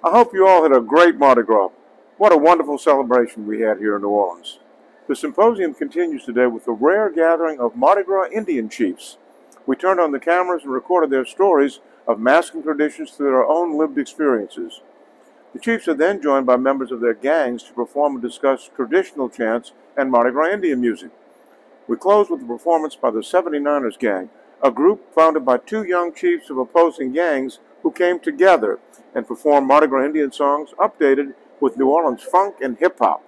I hope you all had a great Mardi Gras. What a wonderful celebration we had here in New Orleans. The symposium continues today with a rare gathering of Mardi Gras Indian chiefs. We turned on the cameras and recorded their stories of masking traditions through their own lived experiences. The chiefs are then joined by members of their gangs to perform and discuss traditional chants and Mardi Gras Indian music. We close with a performance by the 79ers Gang, a group founded by two young chiefs of opposing gangs who came together and performed Mardi Gras Indian songs updated with New Orleans funk and hip-hop.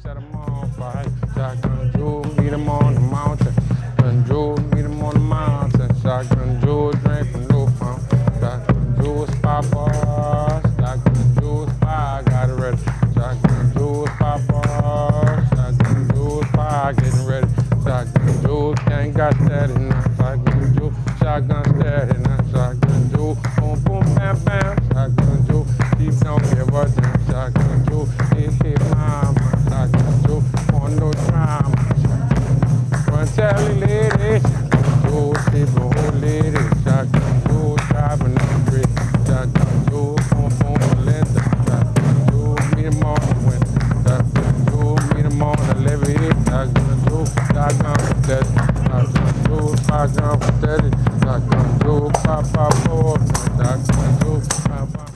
Set them on fire. Shotgun Joe, meet him on the mountain. Shotgun Joe, meet him on the mountain. Shotgun Joe, drink from no pump. Shotgun Joe, spy bars. Shotgun Joe, spy, got it ready. Shotgun Joe, spy bars. Shotgun Joe, spy, getting ready. Shotgun Joe, gang got steady now. Shotgun Joe, shotgun steady now. Shotgun Joe, boom, boom, bam, bam. Shotgun Joe, deep don't give a damn. Shotgun Joe, hit mama. Shotgun Joe, on no drama. Run tally lady. Shotgun Joe, sleep a whole lady. Shotgun Joe, driving up the street. Shotgun Joe, boom, boom, Melinda. Shotgun Joe, meet him on the window. Shotgun Joe, meet him on the levee. Shotgun Joe, shotgun for steady. Shotgun Joe, shotgun for steady. Shotgun Joe, pop, pop, forward. Shotgun Joe, pop, pop.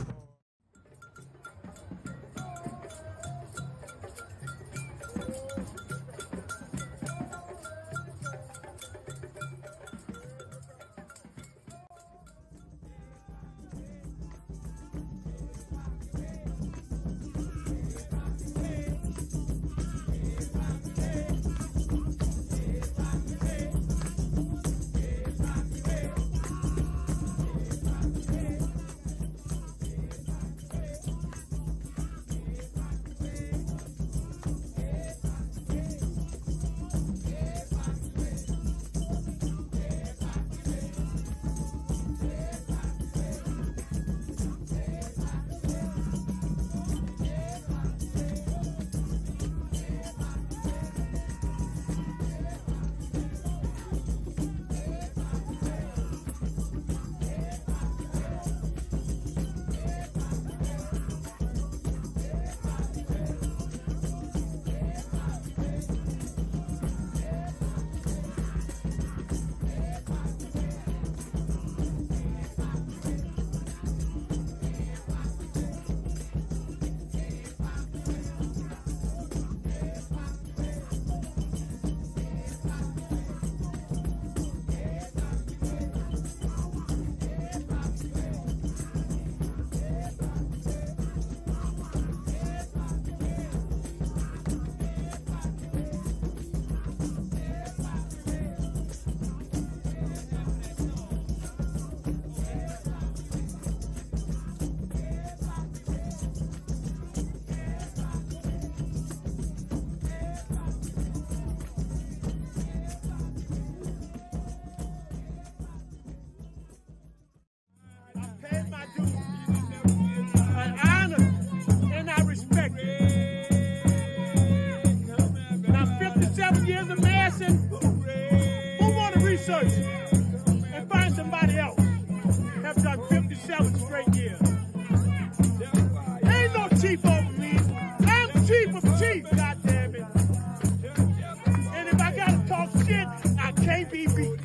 And find somebody else. Have done 57 straight years. Ain't no chief over me. I'm chief of chiefs, goddammit. And if I gotta talk shit, I can't be beat.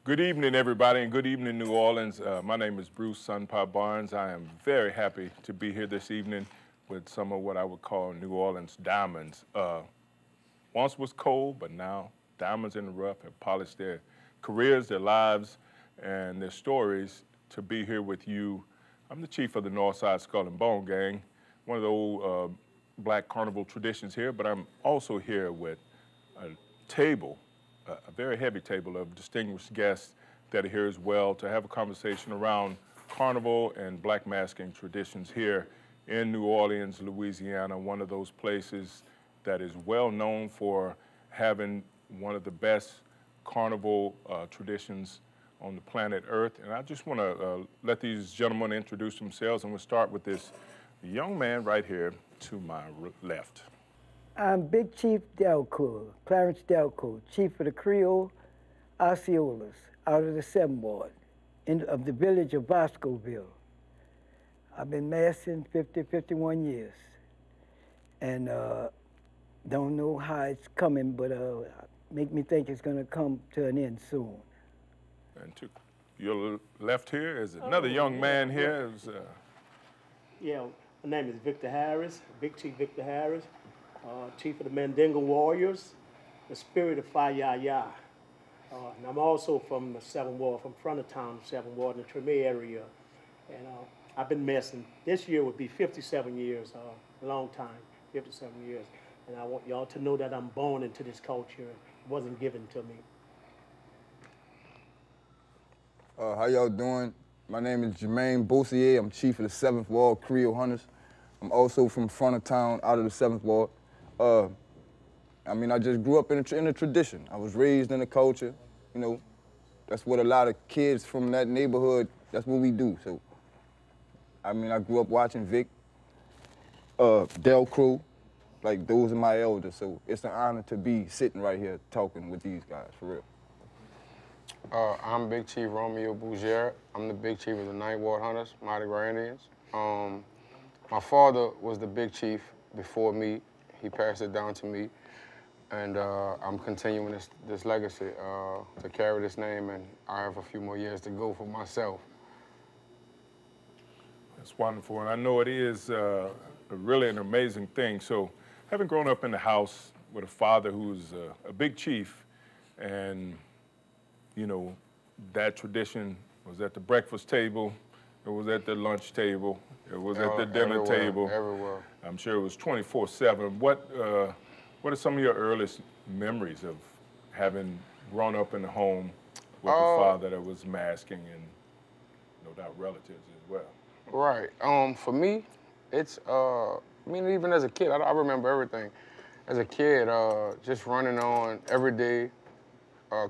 Good evening, everybody, and good evening, New Orleans. My name is Bruce Sunpie Barnes. I am very happy to be here this evening with some of what I would call New Orleans diamonds. Once was cold, but now diamonds in the rough have polished their careers, their lives, and their stories to be here with you. I'm the chief of the Northside Skull and Bone Gang, one of the old black carnival traditions here, but I'm also here with a table, a very heavy table of distinguished guests that are here as well to have a conversation around carnival and black masking traditions here in New Orleans, Louisiana, one of those places that is well known for having one of the best carnival traditions on the planet Earth. And I just want to let these gentlemen introduce themselves, and we'll start with this The young man right here to my left. I'm Big Chief Dalcour, Clarence Delco, Chief of the Creole Osceolas, out of the 7th Ward of the village of Boscoville. I've been massing 51 years. And don't know how it's coming, but make me think it's gonna come to an end soon. And to your left here is another young man here. Yeah, my name is Victor Harris, Big Chief Victor Harris, Chief of the Mandingo Warriors, the Spirit of Fire. And I'm also from the 7th Ward, from front of town, 7th Ward, in the Tremé area. And I've been messing. This year would be 57 years, a long time, 57 years. And I want y'all to know that I'm born into this culture. It wasn't given to me. How y'all doing? My name is Jermaine Bossier. I'm Chief of the 7th Ward Creole Hunters. I'm also from front of town, out of the 7th Ward. I mean, I just grew up in a tradition. I was raised in the culture, you know. That's what a lot of kids from that neighborhood, that's what we do. So, I mean, I grew up watching Vic, Delco, like those are my elders. So it's an honor to be sitting right here talking with these guys, for real. I'm Big Chief Romeo Bougere. I'm the Big Chief of the 9th Ward Hunters, Mardi Gras Indians. My father was the Big Chief before me. He passed it down to me. And I'm continuing this legacy to carry this name, and I have a few more years to go for myself. That's wonderful, and I know it is really an amazing thing. So, having grown up in the house with a father who's a big chief, and you know, that tradition was at the breakfast table, it was at the lunch table, it was at the dinner table. Everywhere. I'm sure it was 24/7. What are some of your earliest memories of having grown up in a home with a father that was masking and no doubt relatives as well? Right. For me, it's, I mean, even as a kid, I remember everything. As a kid, just running on every day,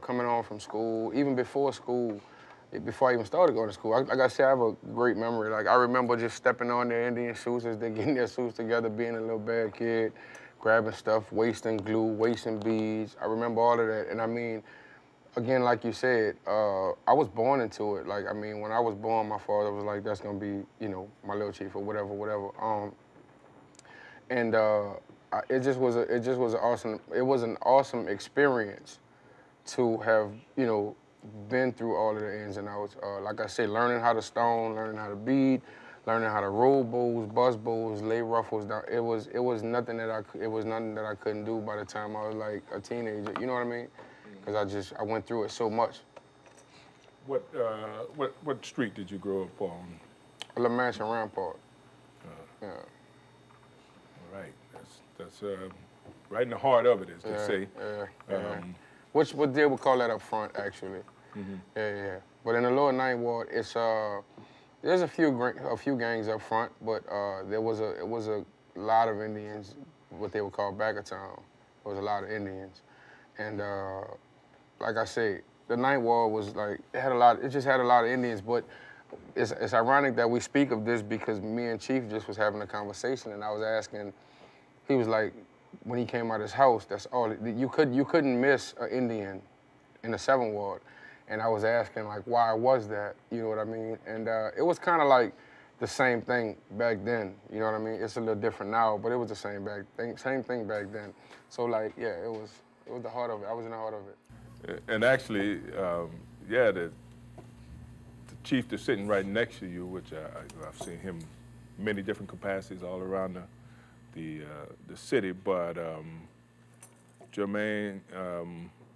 coming home from school, even before school, before I even started going to school. Like I said, I have a great memory. Like, I remember just stepping on their Indian suits as they're getting their suits together, being a little bad kid, grabbing stuff, wasting glue, wasting beads. I remember all of that. And I mean, again, like you said, I was born into it. Like, I mean, when I was born, my father was like, that's gonna be, you know, my little chief or whatever. It just was an awesome experience to have, you know, been through all of the ins and outs. Like I said, learning how to stone, learning how to bead, learning how to roll bows, buzz bows, lay ruffles down. It was nothing that I couldn't do by the time I was like a teenager. You know what I mean? Because I went through it so much. What street did you grow up on? La Mansion Rampart. Yeah. All right, that's right in the heart of it, as they say. Yeah. What they would call that up front, actually. Mm-hmm. Yeah. But in the lower 9th Ward, it's there's a few gangs up front, but it was a lot of Indians, what they would call back of town. There was a lot of Indians, and like I say, the 9th Ward was like it just had a lot of Indians. But it's ironic that we speak of this because me and Chief just was having a conversation, and I was asking. He was like, when he came out of his house, that's all you couldn't miss an Indian in the 7th Ward. And I was asking, like, why was that? You know what I mean? And it was kind of like the same thing back then. You know what I mean? It's a little different now, but it was the same thing back then. So, like, yeah, it was the heart of it. I was in the heart of it. And actually, the chief that's sitting right next to you, which I've seen him many different capacities all around the city. But Jermaine,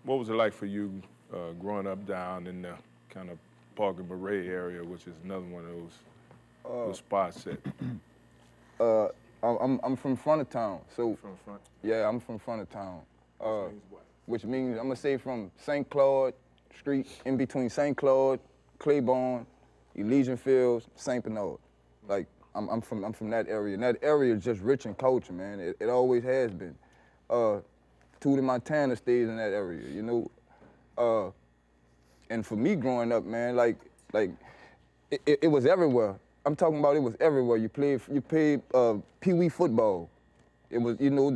what was it like for you growing up down in the kind of Bougere area, which is another one of those spots that... I'm from front of town, so... From front? Yeah, I'm from front of town. Which means what? Which means, I'm gonna say from St. Claude Street, in between St. Claude, Claiborne, Elysian Fields, St. Bernard. Like, I'm from that area, and that area is just rich in culture, man. It always has been. Tootie Montana stays in that area, you know? And for me growing up, man, like it was everywhere. I'm talking about it was everywhere. You played pee-wee football. It was, you know,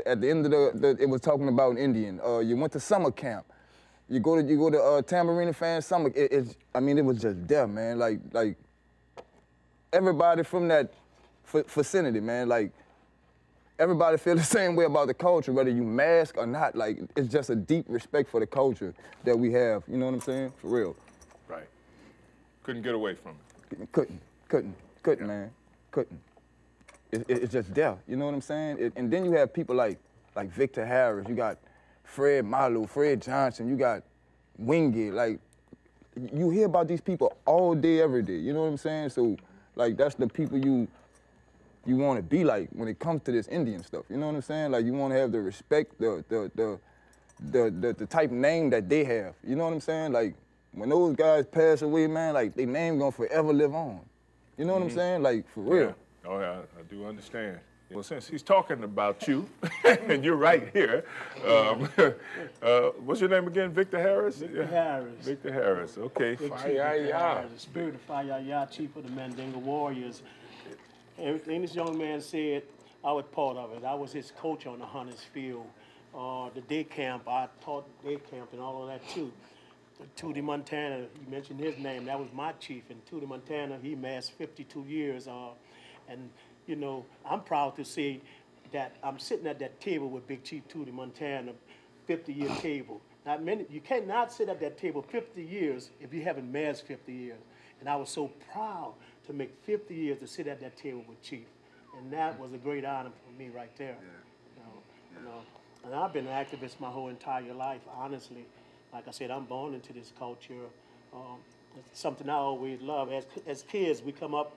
at the end of it was talking about Indian. You went to summer camp. You go to Tambourine Fan Summer. I mean, it was just there, man. Like everybody from that vicinity, man. Like everybody feel the same way about the culture, whether you mask or not. Like it's just a deep respect for the culture that we have. You know what I'm saying? For real. Right. Couldn't get away from it. Couldn't, yeah. Man. Couldn't. It's just there. You know what I'm saying? And then you have people like Victor Harris. You got Fred Marlowe, Fred Johnson. You got Wingy. Like you hear about these people all day, every day. You know what I'm saying? So like that's the people you want to be like when it comes to this Indian stuff. You know what I'm saying? Like you want to have the respect, the type name that they have. You know what I'm saying? Like when those guys pass away, man, like their name gonna forever live on. You know what I'm saying? Like for real. Yeah. Oh yeah, I do understand. Well, since he's talking about you, and you're right here, what's your name again? Victor Harris? Victor Harris. Victor Harris, okay. Fire-ya-ya. The spirit of Fire-ya-ya, chief of the Mandingo Warriors. Everything this young man said, I was part of it. I was his coach on the Hunters Field. The day camp, I taught day camp and all of that too. Tootie Montana, you mentioned his name, that was my chief. And Tootie Montana, he masked 52 years. And, you know, I'm proud to say that I'm sitting at that table with Big Chief Tootie Montana, 50-year table. Not many, you cannot sit at that table 50 years if you haven't masked 50 years. And I was so proud to make 50 years to sit at that table with Chief. And that was a great honor for me right there. Yeah. You know, and I've been an activist my whole entire life, honestly. Like I said, I'm born into this culture. It's something I always love. As kids, we come up,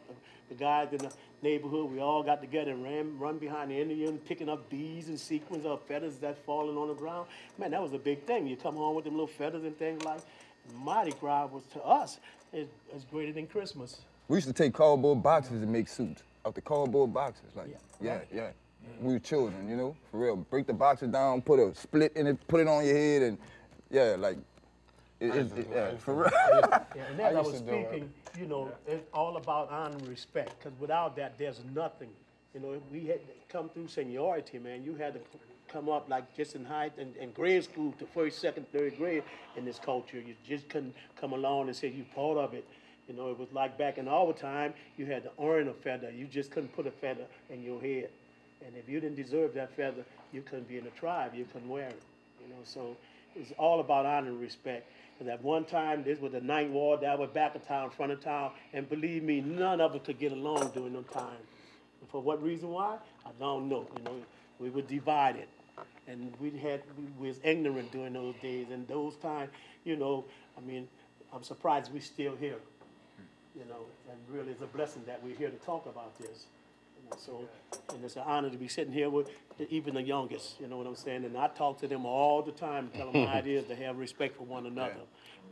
the guys in the neighborhood, we all got together and run behind the Indian, picking up bees and sequins of feathers that's falling on the ground. Man, that was a big thing. You come home with them little feathers and things like that. Mardi Gras was, to us, it's greater than Christmas. We used to take cardboard boxes and make suits out the cardboard boxes. Like, yeah. We were children, you know, for real. Break the boxes down, put a split in it, put it on your head, and yeah, like, for real. And as I was speaking, you know, it's all about honor and respect, because without that, there's nothing. You know, we had to come through seniority, man. You had to come up like just in height and grade school to first, second, third grade in this culture. You just couldn't come along and say you're part of it. You know, it was like back in our time, you had to earn a feather. You just couldn't put a feather in your head. And if you didn't deserve that feather, you couldn't be in the tribe. You couldn't wear it. You know, so it's all about honor and respect. And at one time, this was the Ninth Ward, that was back of town, front of town, and believe me, none of us could get along during those times. And for what reason why? I don't know. You know, we were divided, and we was ignorant during those days. And those times, you know, I mean, I'm surprised we're still here. You know, and really it's a blessing that we're here to talk about this. So, and it's an honor to be sitting here with even the youngest, you know what I'm saying? And I talk to them all the time, tell them how it is to have respect for one another.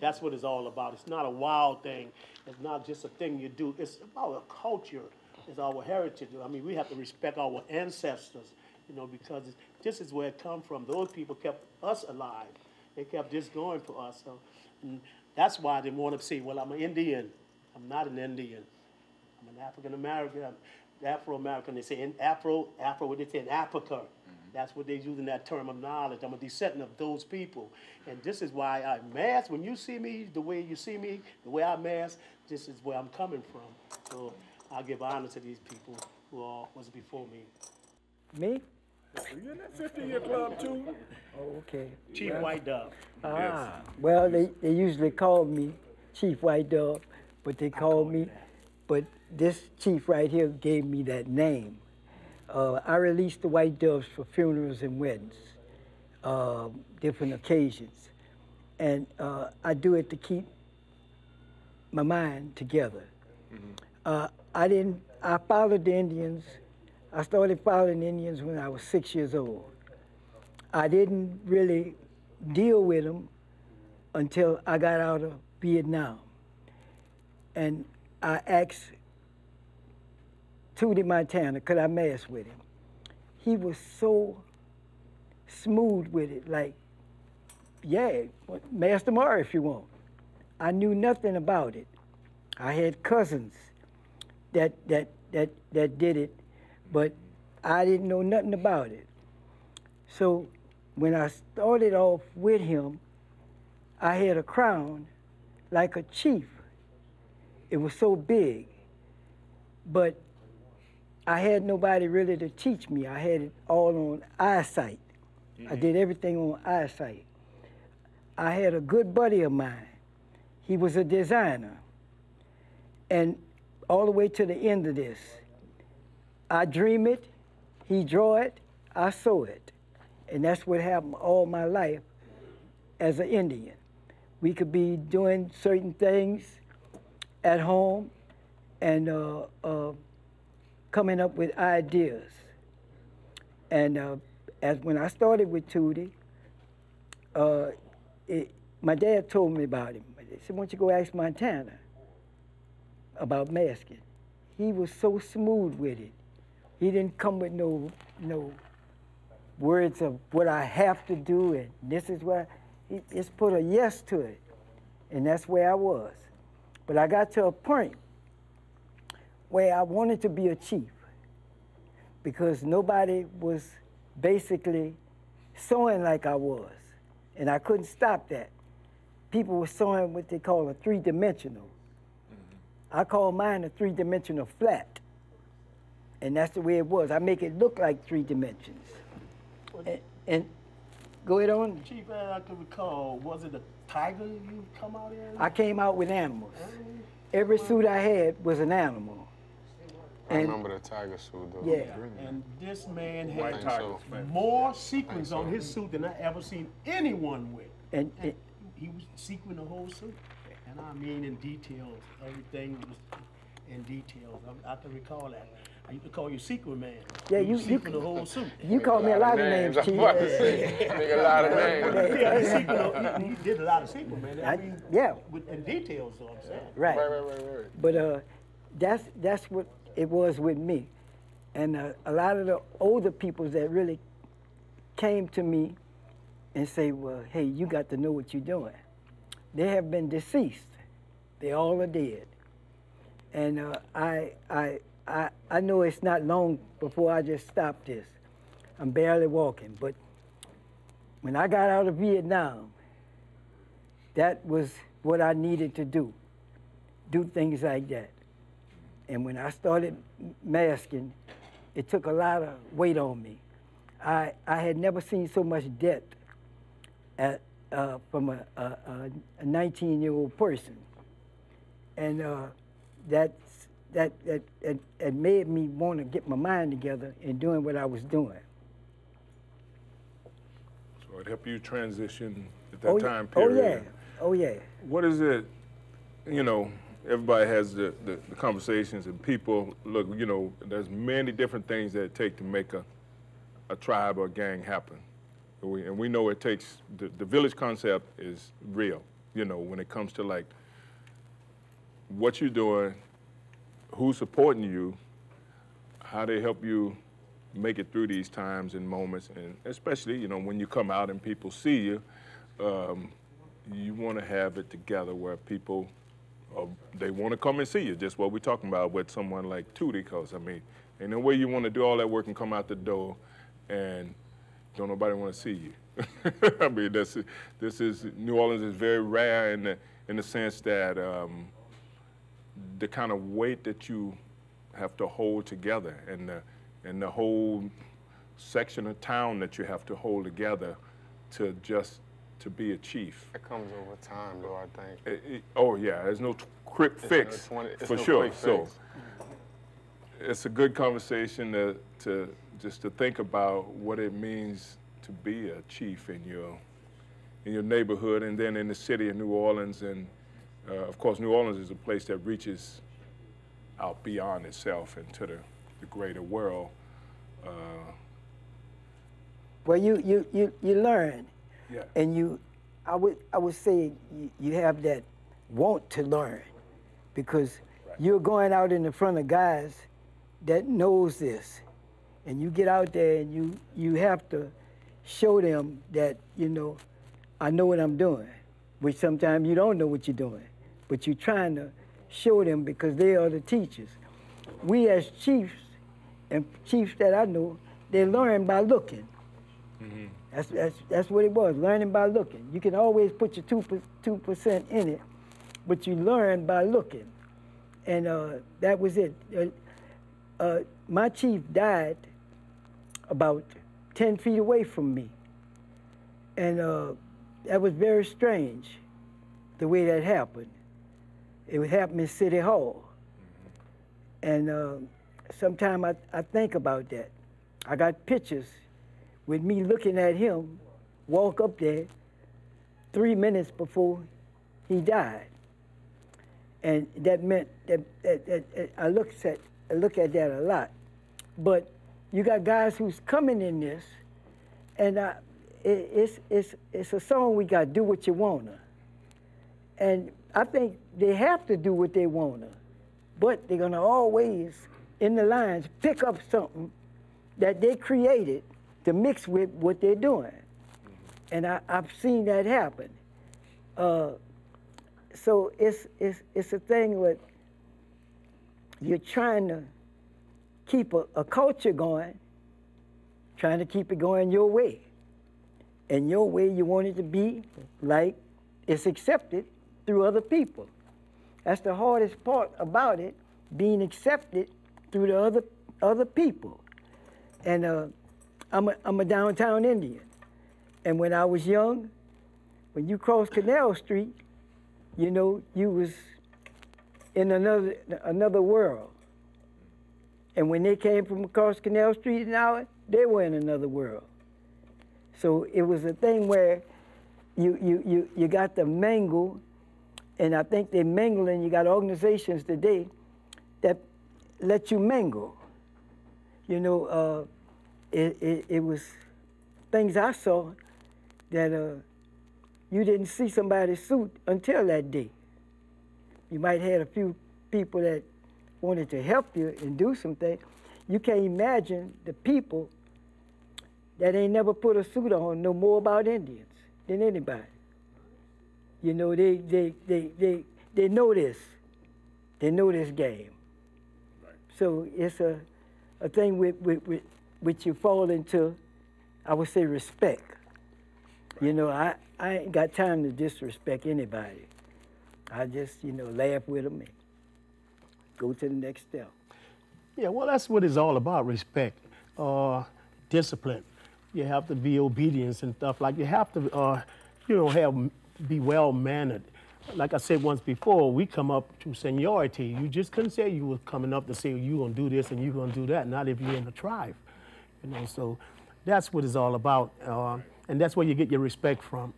That's what it's all about. It's not a wild thing. It's not just a thing you do. It's about a culture. It's our heritage. I mean, we have to respect our ancestors, you know, because this is where it come from. Those people kept us alive. They kept this going for us. So, and that's why they want to say, well, I'm an Indian. I'm not an Indian. I'm an African-American. Afro-American, they say in Afro, what they say in Africa. That's what they're using that term of knowledge. I'm a descendant of those people. And this is why I mask. When you see me, the way you see me, the way I mask, this is where I'm coming from. So I give honor to these people who was before me. Me? You're in that 50-year club too? Oh, okay. Chief White Dove. Well, they usually call me Chief White Dove, but they call me, but this chief right here gave me that name. I release the white doves for funerals and weddings, different occasions. And I do it to keep my mind together. I followed the Indians. I started following the Indians when I was 6 years old. I didn't really deal with them until I got out of Vietnam. And I asked Tootie Montana, could I mess with him? He was so smooth with it, like, yeah, mess tomorrow if you want. I knew nothing about it. I had cousins that did it, but I didn't know nothing about it. So when I started off with him, I had a crown like a chief. It was so big, but I had nobody really to teach me. I had it all on eyesight. I did everything on eyesight. I had a good buddy of mine. He was a designer. And all the way to the end of this, I dream it, he draw it, I sew it. And that's what happened all my life as an Indian. We could be doing certain things at home and coming up with ideas. And as when I started with Tootie, my dad told me about him. He said, why don't you go ask Montana about masking? He was so smooth with it. He didn't come with no words of what I have to do and this is what he just put a yes to it. And that's where I was. But I got to a point where I wanted to be a chief because nobody was basically sewing like I was. And I couldn't stop that. People were sewing what they call a three-dimensional. I call mine a three-dimensional flat. And that's the way it was. I make it look like 3 dimensions. And go ahead on. Chief, I can recall, was it a tiger you come out in? I came out with animals. Every suit I had was an animal. I remember the tiger suit, though. Yeah. And this man White had tigers, man. more sequins on his suit than I ever seen anyone with. And He was sequined the whole suit. And I mean in details, everything was in details. I can recall that. I used to call you Sequin Man. Yeah, you you sequined the whole suit. you called me a lot of names, Chief. I'm about to say, nigga, a lot of names. Yeah, he did a lot of sequin, man. I mean, yeah. In details, so I'm saying. Right. Right. But that's what it was with me. And a lot of the older people that really came to me and say, well, hey, you got to know what you're doing. They have been deceased. They all are dead. And I know it's not long before I just stop this. I'm barely walking, but when I got out of Vietnam, that was what I needed to do things like that. And when I started masking, it took a lot of weight on me. I had never seen so much debt from a 19-year-old person. And that made me want to get my mind together in doing what I was doing. So it helped you transition at that time period. Oh, yeah. Oh, yeah. What is it, everybody has the conversations and people, look, there's many different things that it takes to make a tribe or a gang happen. And we know it takes, the village concept is real, when it comes to like what you're doing, who's supporting you, how they help you make it through these times and moments, and especially, when you come out and people see you, you want to have it together where people, they want to come and see you, just what we're talking about with someone like Tootie, because, ain't no way you want to do all that work and come out the door and don't nobody want to see you. This is, New Orleans is very rare in the sense that the kind of weight that you have to hold together and the whole section of town that you have to hold together to be a chief. It comes over time, though, I think. Oh, yeah, there's no quick fix, for sure. So it's a good conversation to just to think about what it means to be a chief in your neighborhood and then in the city of New Orleans. And of course, New Orleans is a place that reaches out beyond itself into the greater world. Well, you learn, Yeah. and I would say you have that want to learn, because you're going out in the front of guys that knows this, and you get out there and you have to show them that I know what I'm doing, which sometimes you don't know what you're doing, but you're trying to show them because they are the teachers. we as chiefs, and chiefs that I know, they learn by looking. That's what it was, learning by looking. You can always put your 2% in it, but you learn by looking. And that was it. My chief died about 10 feet away from me. And that was very strange, the way that happened. It happened in City Hall. And sometimes I think about that. I got pictures with me looking at him walk up there 3 minutes before he died. And that meant that I look at that a lot. But you got guys who's coming in this, and it's a song we got, Do What You Wanna. And I think they have to do what they wanna, but they're gonna always, in the lines, pick up something that they created to mix with what they're doing. And I've seen that happen. So it's a thing with, you're trying to keep a culture going, trying to keep it going your way. And your way, you want it to be like it's accepted through other people. That's the hardest part about it, being accepted through the other people. And I'm a downtown Indian. And when I was young, when you crossed Canal Street, you know, you was in another world. And when they came from across Canal Street now, they were in another world. So it was a thing where you got to mingle, and I think they mingle, and you got organizations today that let you mingle. You know, it was things I saw that you didn't see somebody's suit until that day. You might have had a few people that wanted to help you and do some things. You can't imagine the people that ain't never put a suit on know more about Indians than anybody. You know, they know this. They know this game. Right. So it's a thing which you fall into, I would say, respect. Right. You know, I ain't got time to disrespect anybody. I just, you know, laugh with them and go to the next step. Yeah, well, that's what it's all about, respect, discipline. You have to be obedient and stuff. Like, you have to, you know, be well-mannered. Like I said once before, we come up to seniority. You just couldn't say you were coming up to say, you're going to do this and you're going to do that, not if you're in the tribe. You know, so that's what it's all about. And that's where you get your respect from.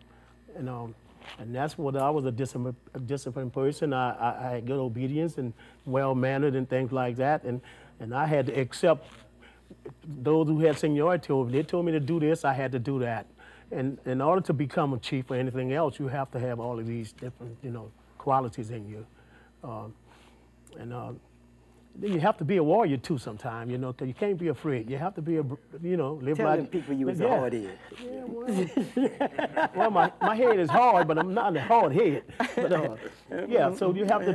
You know, and that's what I was a disciplined person. I had good obedience and well-mannered and things like that. And I had to accept those who had seniority over. They told me to do this, I had to do that. And in order to become a chief or anything else, you have to have all of these different, you know, qualities in you. Then you have to be a warrior too sometimes, you know, because you can't be afraid. You have to be, you know, live Tell like... them people you was a hard head. Yeah, well, my head is hard, but I'm not a hard head. But, yeah, so you had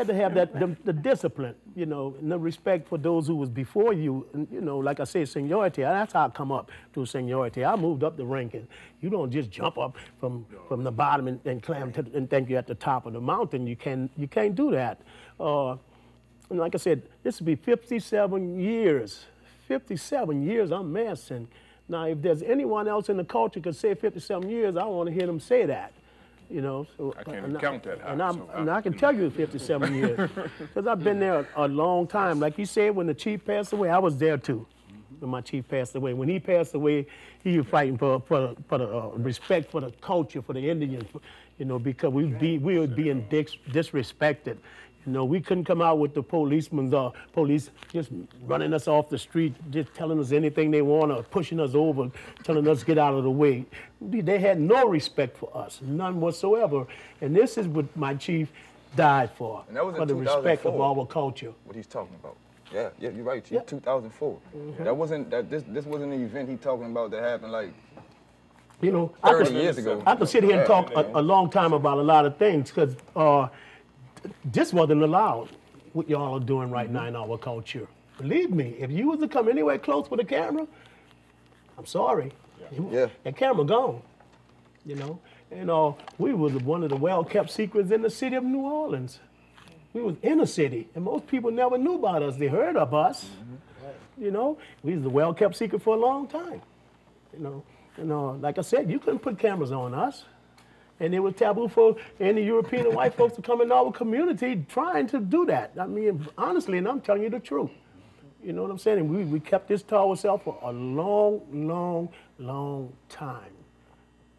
to have that the discipline, you know, and the respect for those who was before you. And, you know, like I said, seniority. That's how I come up to seniority. I moved up the ranking. You don't just jump up from the bottom and climb and think you're at the top of the mountain. You can't do that. And like I said, this will be 57 years. 57 years I'm messing. Now, if there's anyone else in the culture could say 57 years, I want to hear them say that. You know, so I can't count that high. And I can tell you 57 years, because I've been there a long time. Like you said, when the chief passed away, I was there too. When my chief passed away. When he passed away, he was fighting for the respect for the culture, for the Indians, you know, because we were being disrespected. You know, we couldn't come out with the police just running us off the street, just telling us anything they want, or pushing us over, telling us to get out of the way. They had no respect for us, none whatsoever. And this is what my chief died for, And that was for the respect of our culture. What he's talking about. Yeah, you're right, Chief. Yeah. 2004. Mm-hmm. This wasn't an event he's talking about that happened like, you know, 30 years ago. I could sit here and talk a long time about a lot of things, because this wasn't allowed. what y'all are doing right now in our culture. Believe me, if you was to come anywhere close with a camera, I'm sorry. Yeah. That camera gone, you know. And we was one of the well-kept secrets in the city of New Orleans. We was in a city, and most people never knew about us. They heard of us, you know. We was the well-kept secret for a long time, you know. And like I said, you couldn't put cameras on us. And it was taboo for any European and white folks to come in our community trying to do that. I mean, honestly, and I'm telling you the truth. You know what I'm saying? And we kept this to ourselves for a long, long, long time,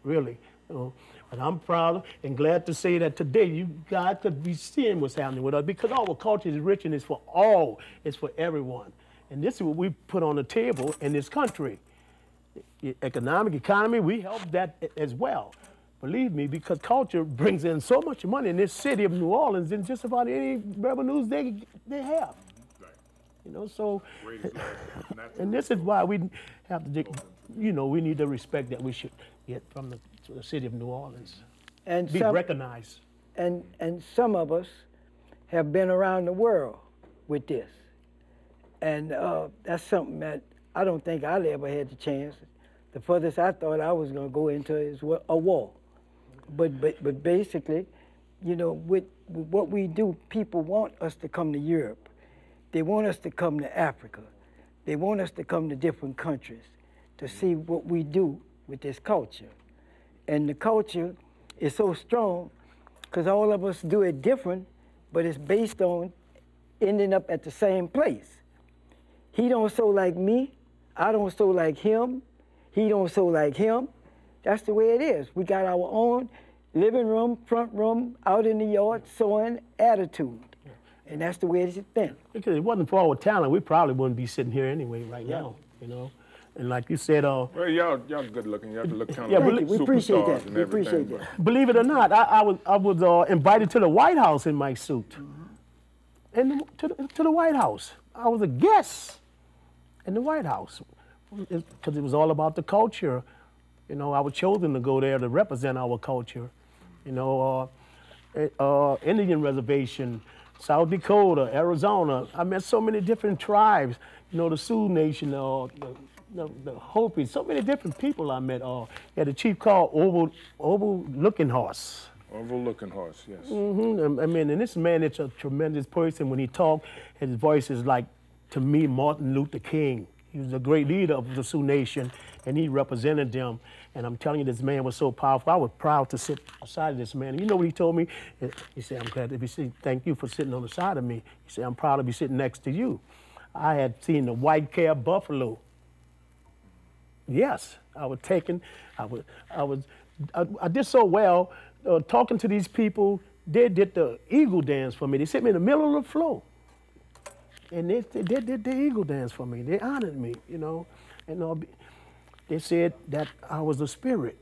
really. You know, and I'm proud and glad to say that today you guys could be seeing what's happening with us because our culture is rich and it's for all, it's for everyone. And this is what we put on the table in this country. Economy, we help that as well. Believe me, because culture brings in so much money in this city of New Orleans than just about any revenues they have. You know, so, and this is why we have to, you know, we need the respect that we should get from the city of New Orleans. And be recognized. And some of us have been around the world with this. And that's something that I don't think I'll ever had the chance. The furthest I thought I was going to go into is a war. But basically, you know, with what we do, people want us to come to Europe. They want us to come to Africa. They want us to come to different countries to see what we do with this culture. And the culture is so strong because all of us do it different, but it's based on ending up at the same place. He don't sew like me. I don't sew like him. He don't sew like him. That's the way it is. We got our own living room, front room, out in the yard, sewing attitude. And that's the way it's been. Because if it wasn't for our talent, we probably wouldn't be sitting here anyway right now, you know. And like you said, well, y'all good looking. Y'all look kind yeah, of we appreciate that. And we appreciate but that. Believe it or not, I was invited to the White House in my suit. And to the White House. I was a guest in the White House because it was all about the culture. You know, I was chosen to go there to represent our culture. You know, Indian reservation, South Dakota, Arizona. I met so many different tribes. You know, the Sioux Nation, the Hopi, so many different people I met. Had a chief called Oval Looking Horse. Oval Looking Horse, yes. I mean, and this man is a tremendous person. When he talked, his voice is like, to me, Martin Luther King. He was a great leader of the Sioux Nation, and he represented them. And I'm telling you, this man was so powerful. I was proud to sit beside this man. And you know what he told me? He said, I'm glad to be sitting. Thank you for sitting on the side of me. He said, I'm proud to be sitting next to you. I had seen the white-capped buffalo. Yes, I was taken. I did so well talking to these people. They did the eagle dance for me. They set me in the middle of the floor. And they did the eagle dance for me. They honored me, you know. And they said that I was a spirit.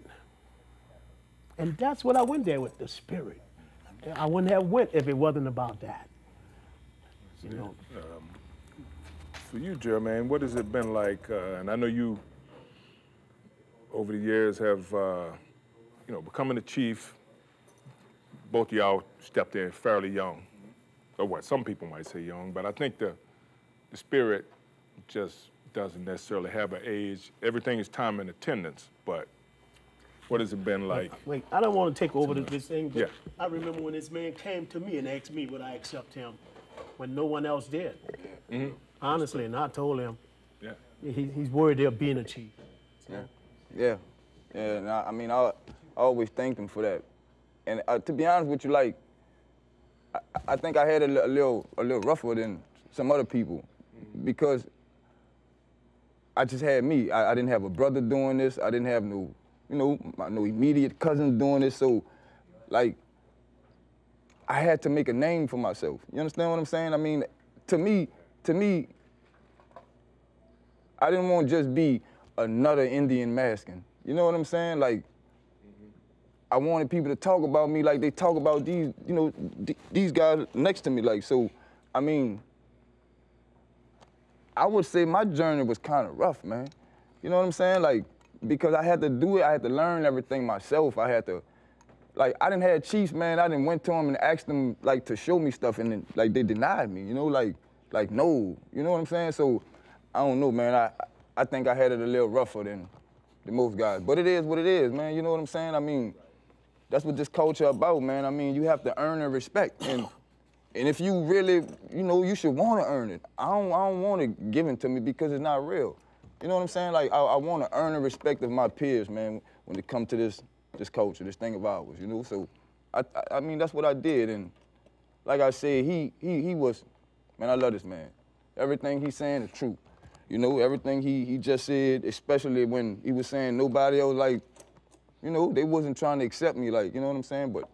And that's what I went there with, the spirit. I wouldn't have went if it wasn't about that. You know. For you, Jermaine, what has it been like? And I know you, over the years, have, you know, becoming a chief. Both of y'all stepped in fairly young. Or what some people might say young, but I think the spirit just doesn't necessarily have an age. Everything is time and attendance, but what has it been like? Wait, I don't want to take over this thing, but yeah. I remember when this man came to me and asked me would I accept him when no one else did. Honestly, and I told him he's worthy of being a chief. So. Yeah. And I mean, I always thanked him for that. And to be honest with you, like, I think I had a little rougher than some other people because I just had me. I didn't have a brother doing this. I didn't have no, you know, no immediate cousins doing this. So, like, I had to make a name for myself. You understand what I'm saying? I mean, to me, I didn't want to just be another Indian masking. You know what I'm saying? Like, I wanted people to talk about me like they talk about these, you know, these guys next to me. Like, so, I mean, I would say my journey was kind of rough, man. You know what I'm saying? Like, because I had to do it, I had to learn everything myself. I had to, like, I done had chiefs, man, I done went to them and asked them, like, to show me stuff, and then, like, they denied me, you know, like, no, you know what I'm saying? So, I don't know, man, I think I had it a little rougher than most guys, but it is what it is, man, you know what I'm saying? I mean, that's what this culture about, man. I mean, you have to earn their respect, and if you really, you know, you should want to earn it. I don't want it given to me because it's not real. You know what I'm saying? Like, I want to earn the respect of my peers, man, when it comes to this culture, this thing of ours, you know? So, I mean, that's what I did, and like I said, he was, man, I love this man. Everything he's saying is true. You know, everything he just said, especially when he was saying nobody else, like, you know, they wasn't trying to accept me, like, you know what I'm saying? But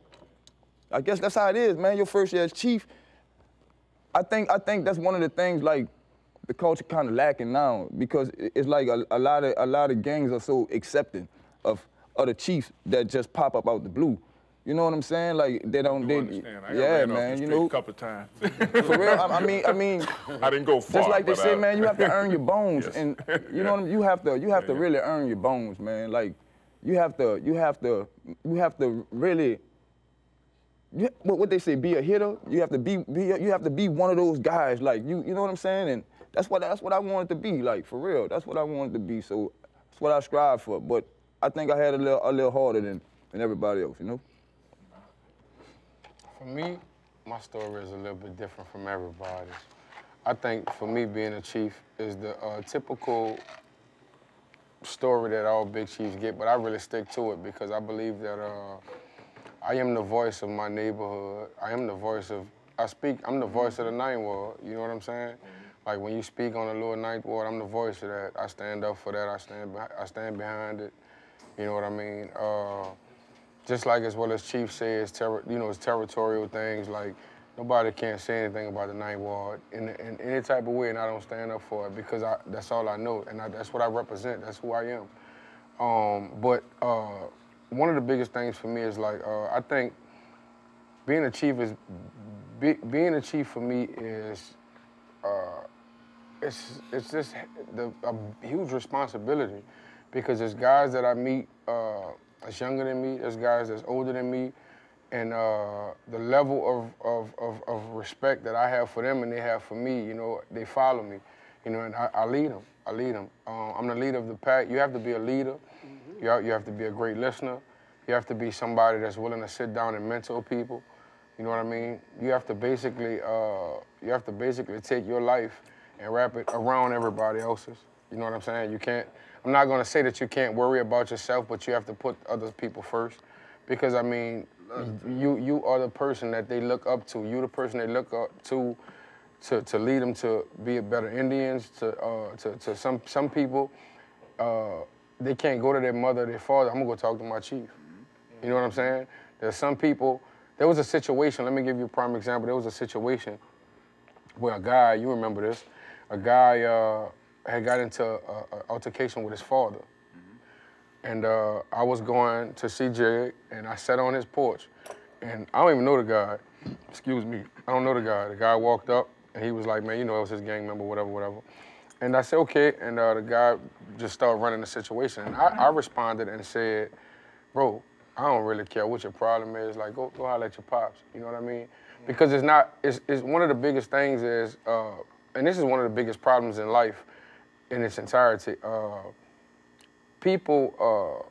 I guess that's how it is, man. Your first year as chief, I think that's one of the things, like, the culture kind of lacking now, because it's like a lot of gangs are so accepting of other chiefs that just pop up out the blue. You know what I'm saying? Like, they don't. Understand. I got yeah, ran man. off the You street know, a couple of times. for real. I mean. I didn't go far. Just like they say, man, you have to earn your bones, Yes. and you know what I mean. You have to really earn your bones, man. Like, you have to really. What they say, be a hitter. You have to be one of those guys. Like, you know what I'm saying? And that's what I wanted to be. Like, for real. That's what I wanted to be. So that's what I strive for. But I think I had a little harder than everybody else. You know. For me, my story is a little bit different from everybody's. I think for me, being a chief is the typical story that all big chiefs get, but I really stick to it because I believe that I am the voice of my neighborhood. I am the voice of, I'm the voice of the Ninth Ward, you know what I'm saying? Like, when you speak on the little Ninth Ward, I'm the voice of that. I stand up for that, I stand behind it, you know what I mean? Just like as well as Chief says, it's territorial things, like nobody can't say anything about the Ninth Ward in any type of way, and I don't stand up for it because that's all I know, and that's what I represent, that's who I am. But one of the biggest things for me is like, I think being a chief for me is, it's just a huge responsibility because there's guys that I meet that's younger than me, there's guys that's older than me, and the level of respect that I have for them and they have for me, you know, they follow me, you know, and I lead them. I'm the leader of the pack. You have to be a leader. Mm-hmm. You have to be a great listener. You have to be somebody that's willing to sit down and mentor people. You know what I mean? You have to basically take your life and wrap it around everybody else's. You know what I'm saying? You can't. I'm not gonna say that you can't worry about yourself, but you have to put other people first, because I mean, you are the person that they look up to. You the person they look up to lead them to be a better Indians. To some people, they can't go to their mother, or their father. I'm gonna go talk to my chief. You know what I'm saying? There's some people. There was a situation. Let me give you a prime example. There was a situation where a guy, you remember this, a guy had got into an altercation with his father. And I was going to see Jay, and I sat on his porch. And I don't even know the guy. Excuse me. I don't know the guy. The guy walked up, and he was like, man, you know, it was his gang member, whatever. And I said, okay. And the guy just started running the situation. And I responded and said, bro, I don't really care what your problem is. Like, go holler at your pops. You know what I mean? Because it's one of the biggest things is, and this is one of the biggest problems in life in its entirety. People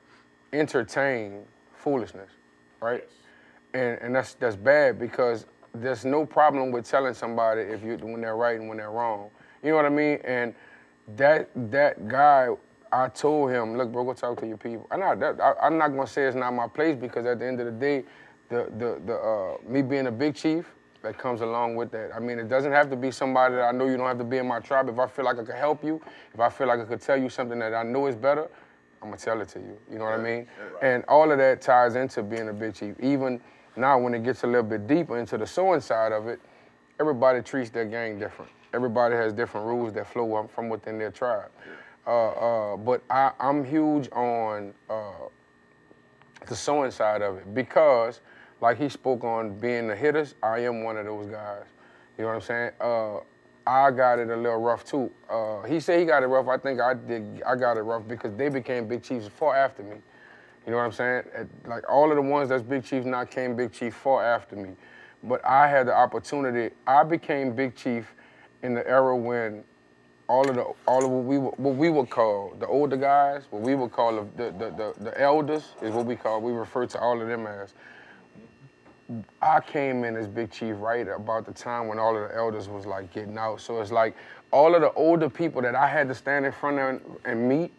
entertain foolishness, right? And that's bad, because there's no problem with telling somebody when they're right and when they're wrong. You know what I mean? And that guy, I told him, look, bro, go talk to your people. I'm not gonna say it's not my place, because at the end of the day, me being a big chief, that comes along with that. I mean, it doesn't have to be somebody that I know. You don't have to be in my tribe. If I feel like I could help you, if I feel like I could tell you something that I know is better, I'm gonna tell it to you. You know what I mean? Right. And all of that ties into being a big chief. Even now, when it gets a little bit deeper into the sewing side of it, everybody treats their gang different. Everybody has different rules that flow from within their tribe. But I'm huge on the sewing side of it, because like he spoke on being the hitters, I am one of those guys. You know what I'm saying? I got it a little rough too. He said he got it rough. I think I got it rough because they became big chiefs far after me. You know what I'm saying? Like all of the ones that's Big Chief now came Big Chief far after me. But I had the opportunity, I became Big Chief in the era when all of what we would call the older guys, what we would call the elders is what we refer to all of them as. I came in as Big Chief right about the time when all of the elders was like getting out. So it's like all of the older people that I had to stand in front of and meet,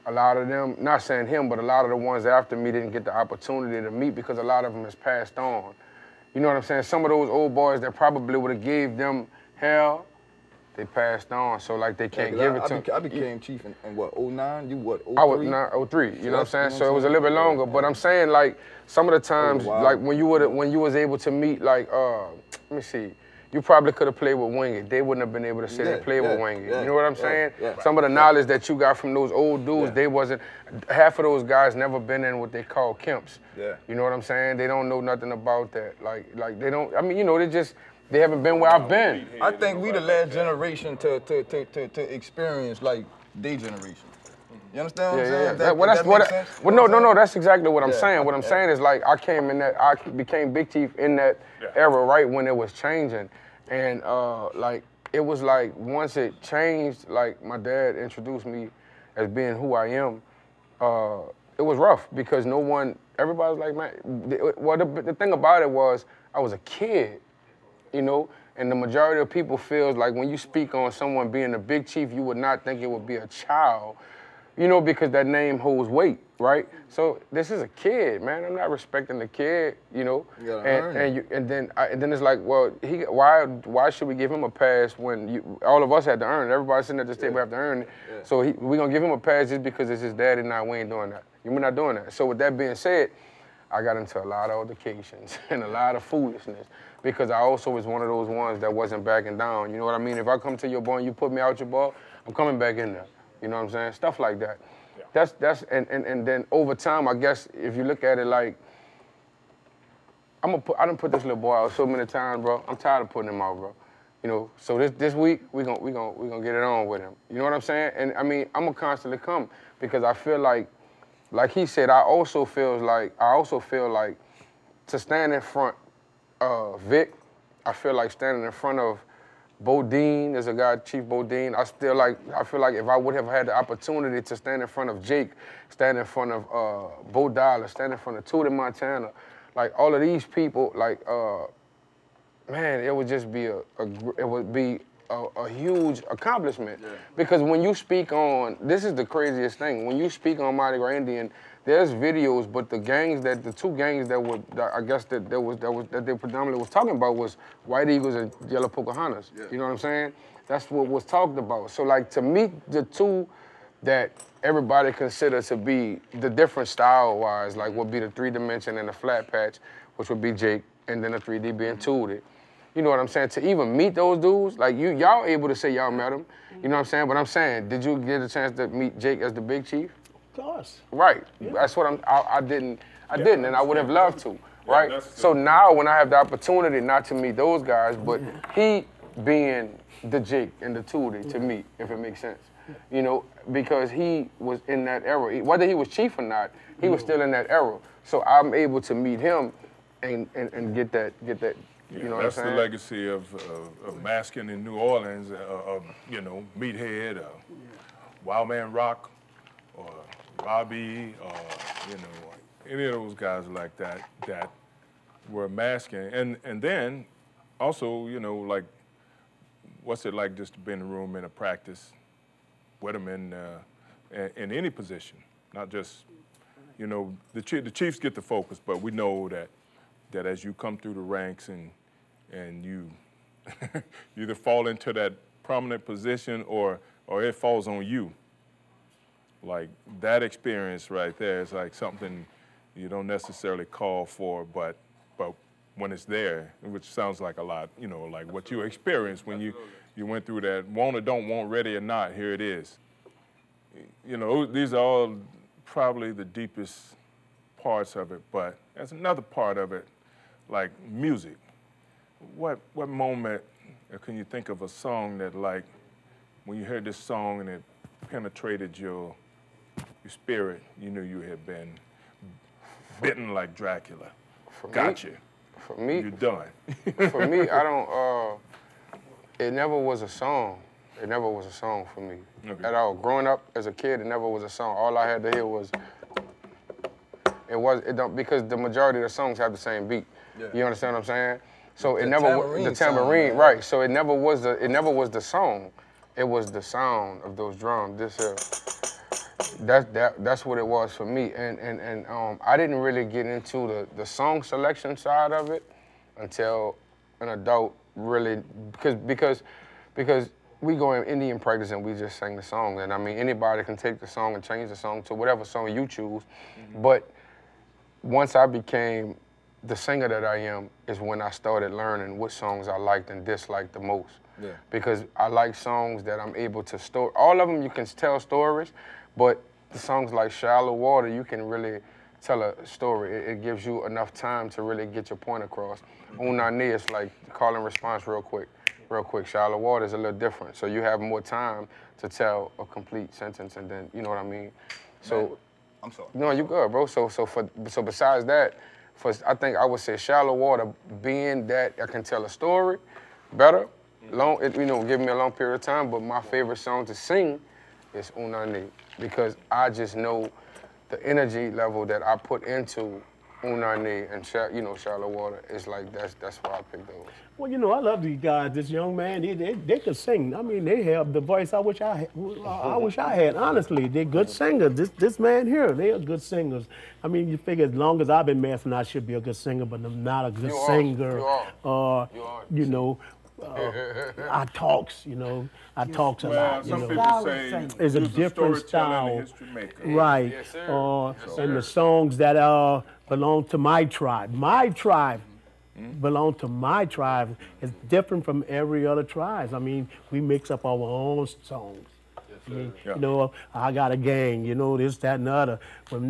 a lot of them, not saying him, but a lot of the ones after me didn't get the opportunity to meet because a lot of them has passed on. You know what I'm saying? Some of those old boys that probably would have gave them hell, they passed on, so like they can't give it to them. I became chief in what, 09? You what, 03? I was 03, you know what I'm saying? So it was a little bit longer, but I'm saying like some of the times, like when you was able to meet like, let me see, you probably could have played with Wingy. They wouldn't have been able to sit and play with Wingy. You know what I'm saying? Some of the knowledge that you got from those old dudes, they wasn't, half of those guys never been in what they call camps. You know what I'm saying? They don't know nothing about that. Like they don't, I mean, you know, they haven't been where I've been. I think we the last generation to experience like their generation. You understand what I'm saying? No, that's exactly what I'm saying. What I'm saying is like I became Big Chief in that era right when it was changing. And like it was like once it changed, like my dad introduced me as being who I am, it was rough because everybody was like, man, well the thing about it was I was a kid, you know, and the majority of people feels like when you speak on someone being a Big Chief, you would not think it would be a child, you know, because that name holds weight, right? So this is a kid, man. I'm not respecting the kid, you know. And then it's like, well, why should we give him a pass when all of us had to earn it? Everybody sitting at this table have to earn it. So we gonna give him a pass just because it's his daddy? Nah, we ain't doing that. We're not doing that. So with that being said, I got into a lot of altercations and a lot of foolishness because I also was one of those ones that wasn't backing down. You know what I mean? If I come to your ball and you put me out your ball, I'm coming back in there. You know what I'm saying? Stuff like that. And then over time, I guess if you look at it like, I done put this little boy out so many times, bro. I'm tired of putting him out, bro. You know, so this week we gonna get it on with him. You know what I'm saying? And I mean, I'm gonna constantly come because I feel like he said, I also feel like to stand in front of Vic, I feel like standing in front of Bodine, there's a guy, Chief Bodine. I feel like if I would have had the opportunity to stand in front of Jake, stand in front of Bo Dollar, stand in front of Tootie Montana, like all of these people, like man, it would just be a huge accomplishment. Because when you speak on, this is the craziest thing, when you speak on Mardi Gras Indian, there's videos, but the two gangs that they predominantly was talking about was White Eagles and Yellow Pocahontas. You know what I'm saying? That's what was talked about. So like to meet the two that everybody considers to be the different style-wise, like would be the 3-dimension and the flat patch, which would be Jake, and then the 3D being Tootie. You know what I'm saying? To even meet those dudes, like y'all able to say y'all met them. You know what I'm saying? But I'm saying, did you get a chance to meet Jake as the Big Chief? Of course. Right. That's what I didn't, and I would have loved to, right? So now when I have the opportunity not to meet those guys, but he being the Jake and the Tootie to me, if it makes sense. You know, because he was in that era. Whether he was chief or not, he was still in that era. So I'm able to meet him and get that. You know what I'm saying? That's the legacy of masking in New Orleans, of you know, Meathead, Wild Man Rock, or Robbie, or you know, any of those guys like that were masking, and then also, you know, like, what's it like just to be in the room in a practice with them in any position, not just, you know, the Chiefs get the focus, but we know that as you come through the ranks and you either fall into that prominent position or it falls on you. Like that experience right there is like something you don't necessarily call for, but when it's there, which sounds like a lot, you know, like what you experienced when you went through that, want or don't want, ready or not, here it is. You know, these are all probably the deepest parts of it, but there's another part of it, like music. What moment can you think of a song that, like, when you heard this song and it penetrated your spirit, you knew you had been bitten like Dracula. For Gotcha. Me, for me, you're done. For me, I don't. It never was a song. It never was a song for me at all. Growing up as a kid, it never was a song. All I had to hear was. It don't because the majority of the songs have the same beat. Yeah. You understand what I'm saying? So it never was the tambourine, song, right? So it never was the song. It was the sound of those drums. That's what it was for me. And I didn't really get into the song selection side of it until an adult really because we go in Indian practice and we just sing the songs. And I mean anybody can take the song and change the song to whatever song you choose. But once I became the singer that I am is when I started learning what songs I liked and disliked the most. Yeah. Because I like songs that I'm able to store. All of them you can tell stories, but the songs like Shallow Water, you can really tell a story. It gives you enough time to really get your point across. Unani is like call and response real quick. Shallow Water is a little different. So you have more time to tell a complete sentence and then, you know what I mean? So, I'm sorry. No, you good, bro. So besides that, I think I would say Shallow Water, being that I can tell a story better, give me a long period of time, but my favorite song to sing is Unani because I just know the energy level that I put into Unani and Shallow Water is like that's why I picked those. Well, I love these guys. This young man, they can sing. I mean, they have the voice I wish I had. Honestly, they're good singers. This man here, they are good singers. I mean, you figure as long as I've been messing, I should be a good singer, but I'm not a good singer. I talks, I talks a lot. Some people say it's a different style, right? Yes, sir. And the songs that belong to my tribe. My tribe belong to my tribe. It's different from every other tribe. I mean, we mix up our own songs. I got a gang, this, that, and the other.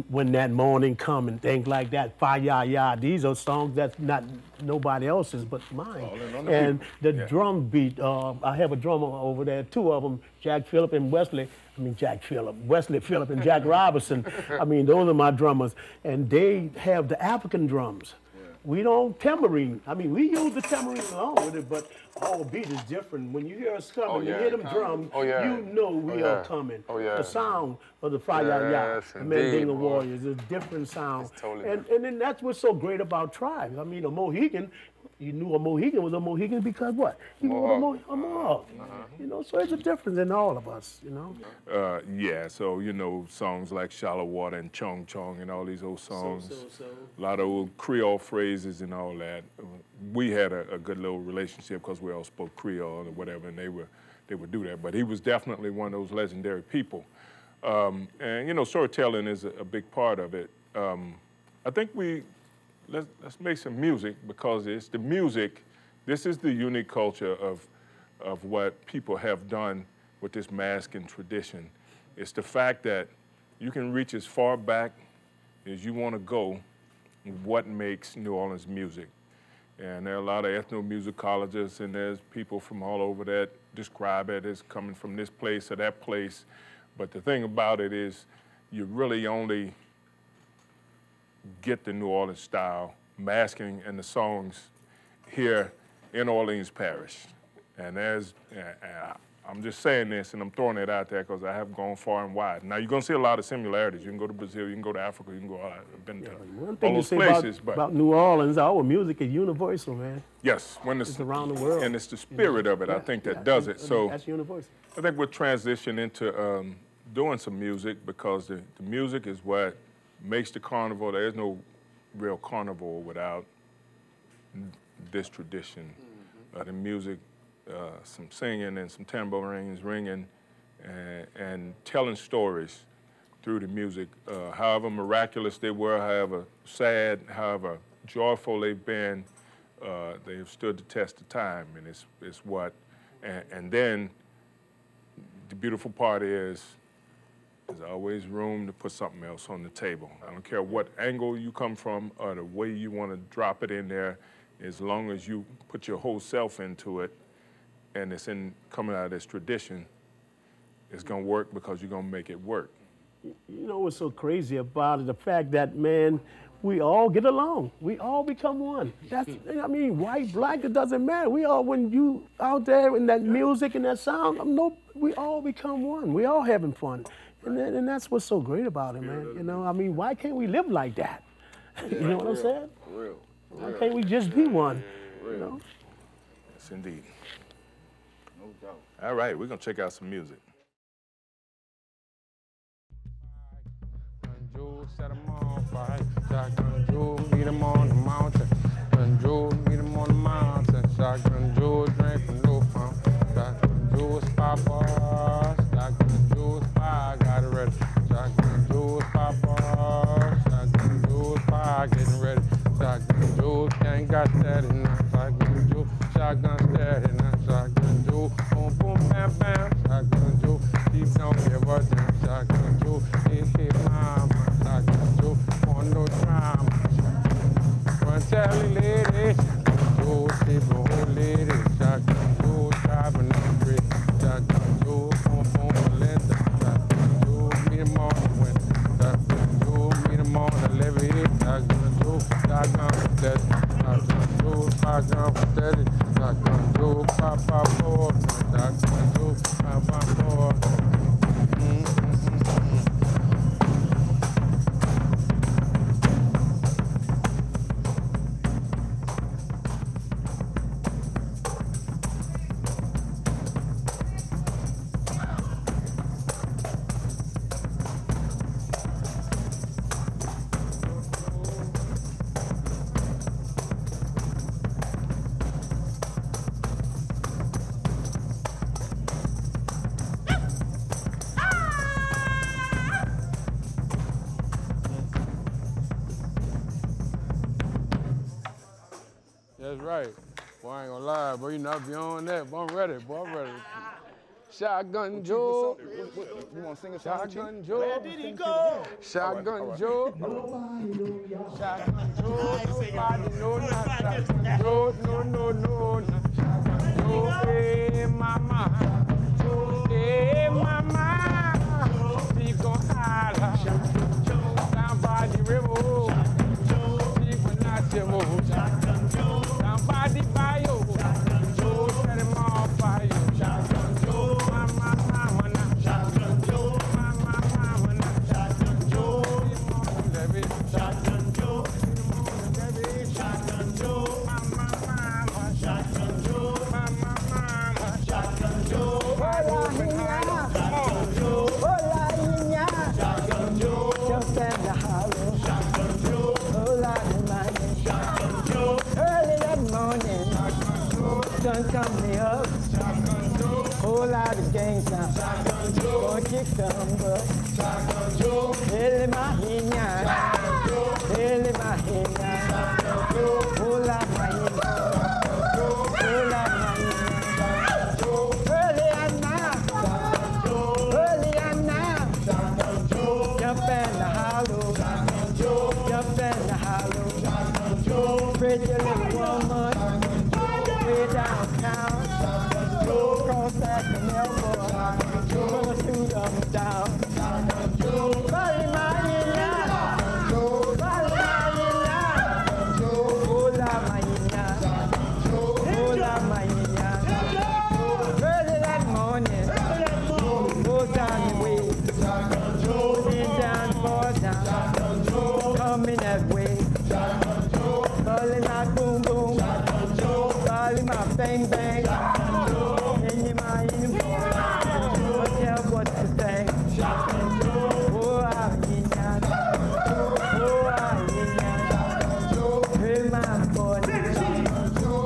When that morning come and things like that, fa-ya-ya. These are songs that's not nobody else's but mine. And the drum beat, I have a drummer over there, two of them, Wesley Phillip and Jack Robinson. I mean, those are my drummers. And they have the African drums. We don't tambourine. I mean, we use the tambourine along with it, but our beat is different. When you hear us coming, you hear them drums, you know we are coming. The sound of the fa-ya-ya, the Mandingo Warriors, is a different sound. Totally and then that's what's so great about tribes. I mean, a Mohican, you knew a Mohican was a Mohican because what? He was a Mohawk. So it's a difference in all of us, So, songs like Shallow Water and Chong Chong and all these old songs. A lot of old Creole phrases and all that. We had a good little relationship because we all spoke Creole or whatever, and they would do that. But he was definitely one of those legendary people. And, storytelling is a big part of it. I think let's make some music because it's the music. This is the unique culture of what people have done with this masking tradition. It's the fact that you can reach as far back as you want to go what makes New Orleans music. And there are a lot of ethnomusicologists and there's people from all over that describe it as coming from this place or that place. But the thing about it is you really only get the New Orleans style masking and the songs here in Orleans Parish. And I'm just saying this and I'm throwing it out there because I have gone far and wide. Now you're gonna see a lot of similarities. You can go to Brazil, you can go to Africa, you can go I've been to one thing all those you places. Say about New Orleans, our music is universal, man. Yes, it's around the world. And it's the spirit of it, I think, that does it. So that's universal. I think we'll transition into doing some music because the music is what makes the carnival. There is no real carnival without this tradition. The music, some singing and some tambourines ringing and telling stories through the music. However miraculous they were, however sad, however joyful they've been, they have stood the test of time, and it's what, and then the beautiful part is there's always room to put something else on the table. I don't care what angle you come from or the way you want to drop it in there, as long as you put your whole self into it and it's coming out of this tradition, it's gonna work because you're gonna make it work. You know what's so crazy about it? The fact that, man, we all get along. We all become one. That's, I mean, white, black, it doesn't matter. We all, when you out there in that music and that sound, we all become one. We all having fun. And that's what's so great about it, man. You know, I mean, why can't we live like that? You know what I'm saying? Real. Why can't we just be one? You know? Yes, indeed. No doubt. All right, we're going to check out some music. Set 'em on fire. Shotgun Joe, meet 'em on the mountain. Shotgun Joe, meet 'em on the mountain. Shotgun Joe, drink from no fountain. Shotgun Joe, spy bars. Shotgun Joe, spy, got it ready. Shotgun Joe, spy bars. Shotgun Joe, spy, getting ready. Shotgun Joe, gang got steady now. Shotgun Joe, shotgun steady now. Shotgun Joe, boom, boom, bam, bam. Shotgun Joe, deep don't give a damn. Shotgun Joe, hit mama. Shotgun Joe, want no drama. Run tell the lady. Shotgun Joe, sleep a whole lady. Shotgun Joe, driving the street. Shotgun Joe, boom, boom, Melinda. Shotgun Joe, meet him on the window. Shotgun Joe, meet him on the levee. Shotgun Joe, shotgun for steady. Shotgun Joe, shotgun for steady. Shotgun Joe, pop, pop, four. Shotgun Joe, pop, pop, four. That's right. Boy, I ain't gonna lie, bro. You not beyond that. Boy, I'm ready. Boy, I'm ready. Shotgun Joe. You want to sing a song? Shotgun Joe. Where did he go? Shotgun Joe. Shotgun Joe. Nobody know not. Shotgun Joe. No. Shotgun Joe. Hey, mama. Hey, mama. She gon' holler. Down by the river. She gon' not your move. Down by the bayou. Set him on fire. Sun coming up, whole lot of gangs now. Gonna kick some butt. Hell in my hand, hell in my hand, whole lot of my hand, whole lot of my hand. Early at night, early at night. Jump in the hollow, jump in the hollow. Pretty little woman. Downtown, cross that canal, pull a suit up and down. Bali Marina, hola Marina, hola Marina. Early that morning, go down the way, in down the bar down, coming that way. Bali my boom boom. My bang bang, in my uniform, tell what to say. Oh, I'm in that. Oh, I'm in that. Hear my voice.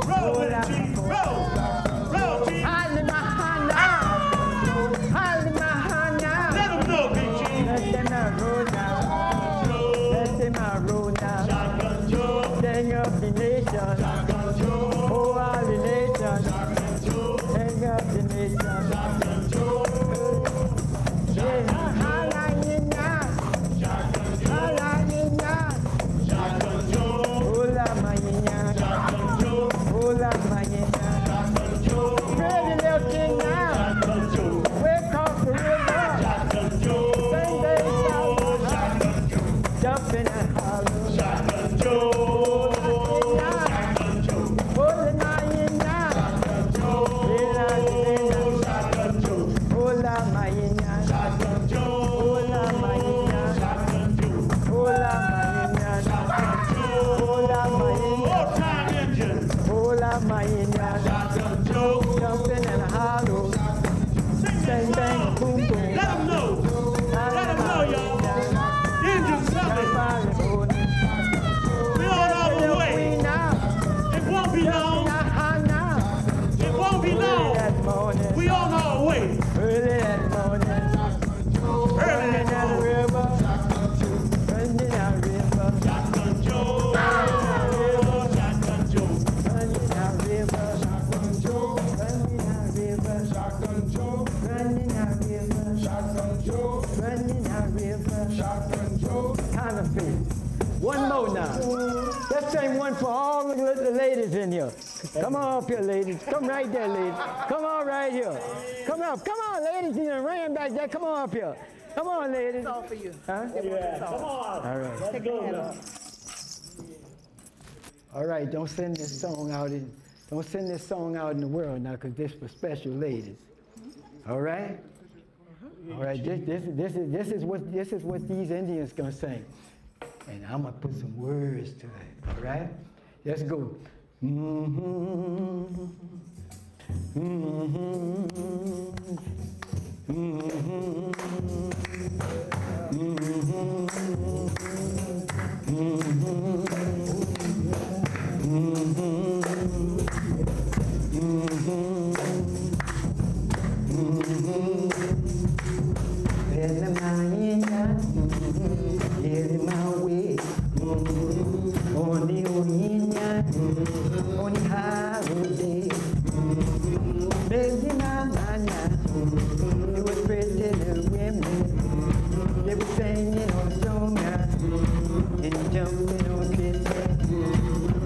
Roll out my voice. Holly my hand now. Holly my hand now. Let them know, Big G. Let them roll now. Let them roll now. Sing up the nation. Hang up the nation. Hola mañana. Hola mañana. Pretty little thing now. We're across the river. Same day south. Jump in that hollow. my Indian. Shotgun Joe. Jumping and a hollow. Bang, bang, boom, boom. Let them know. Let them know, y'all. Indians coming. We on our way. It won't be long. It won't be long. We on our way. Early that morning. Early that morning. Running out river. Shotgun Joe. Shotgun Joe. Running out river. Shotgun Joe. Running out river. Shotgun Joe, Running out river. Shotgun Joe, Running out river. Shotgun Joe. Counterfeit. One more now. Let's sing one for all the ladies in here. Come on up here, ladies. Come right there, ladies. Come on right here. Come up. Come on, ladies. You ran back there. Come on up here. Come on, ladies. It's all for you. Huh? Yeah, come on. All right. Let's go now. All right. Don't send this song out in the world now, because this for special ladies. All right. All right. This is what these Indians gonna sing. And I'm going to put some words to it, all right? Let's go. It was pretty little women. They were singing on the song and jumping on this.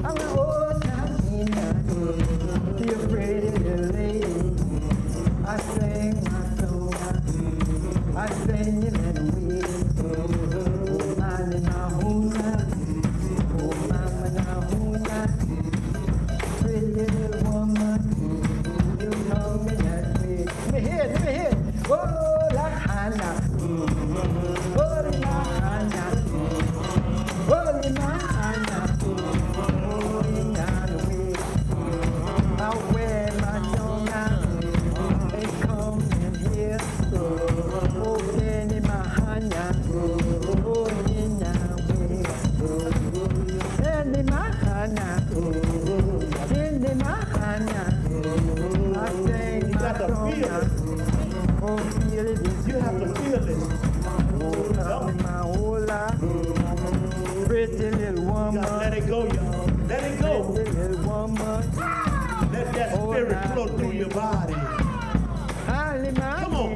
I went, oh, Tina, to your pretty little lady. I sang my song. I sang it in a way. Oh, mama, na huna. Oh, mama, na huna. Pretty little woman. You know me that way. Let me hear it. Oh, la Hana. Oh, la Hana. Oh, la Hana. Oh, in the way. I wear my dona. They come in here. Oh, in my Hana. Oh, in the way. In my Hana. In my Hana. I sing my song. Oh, feel it. You have to feel it. Oh, my hola. Pretty little woman. You gotta let it go, y'all. Let it go. Pretty little woman. Let that spirit flow through your body. Come on.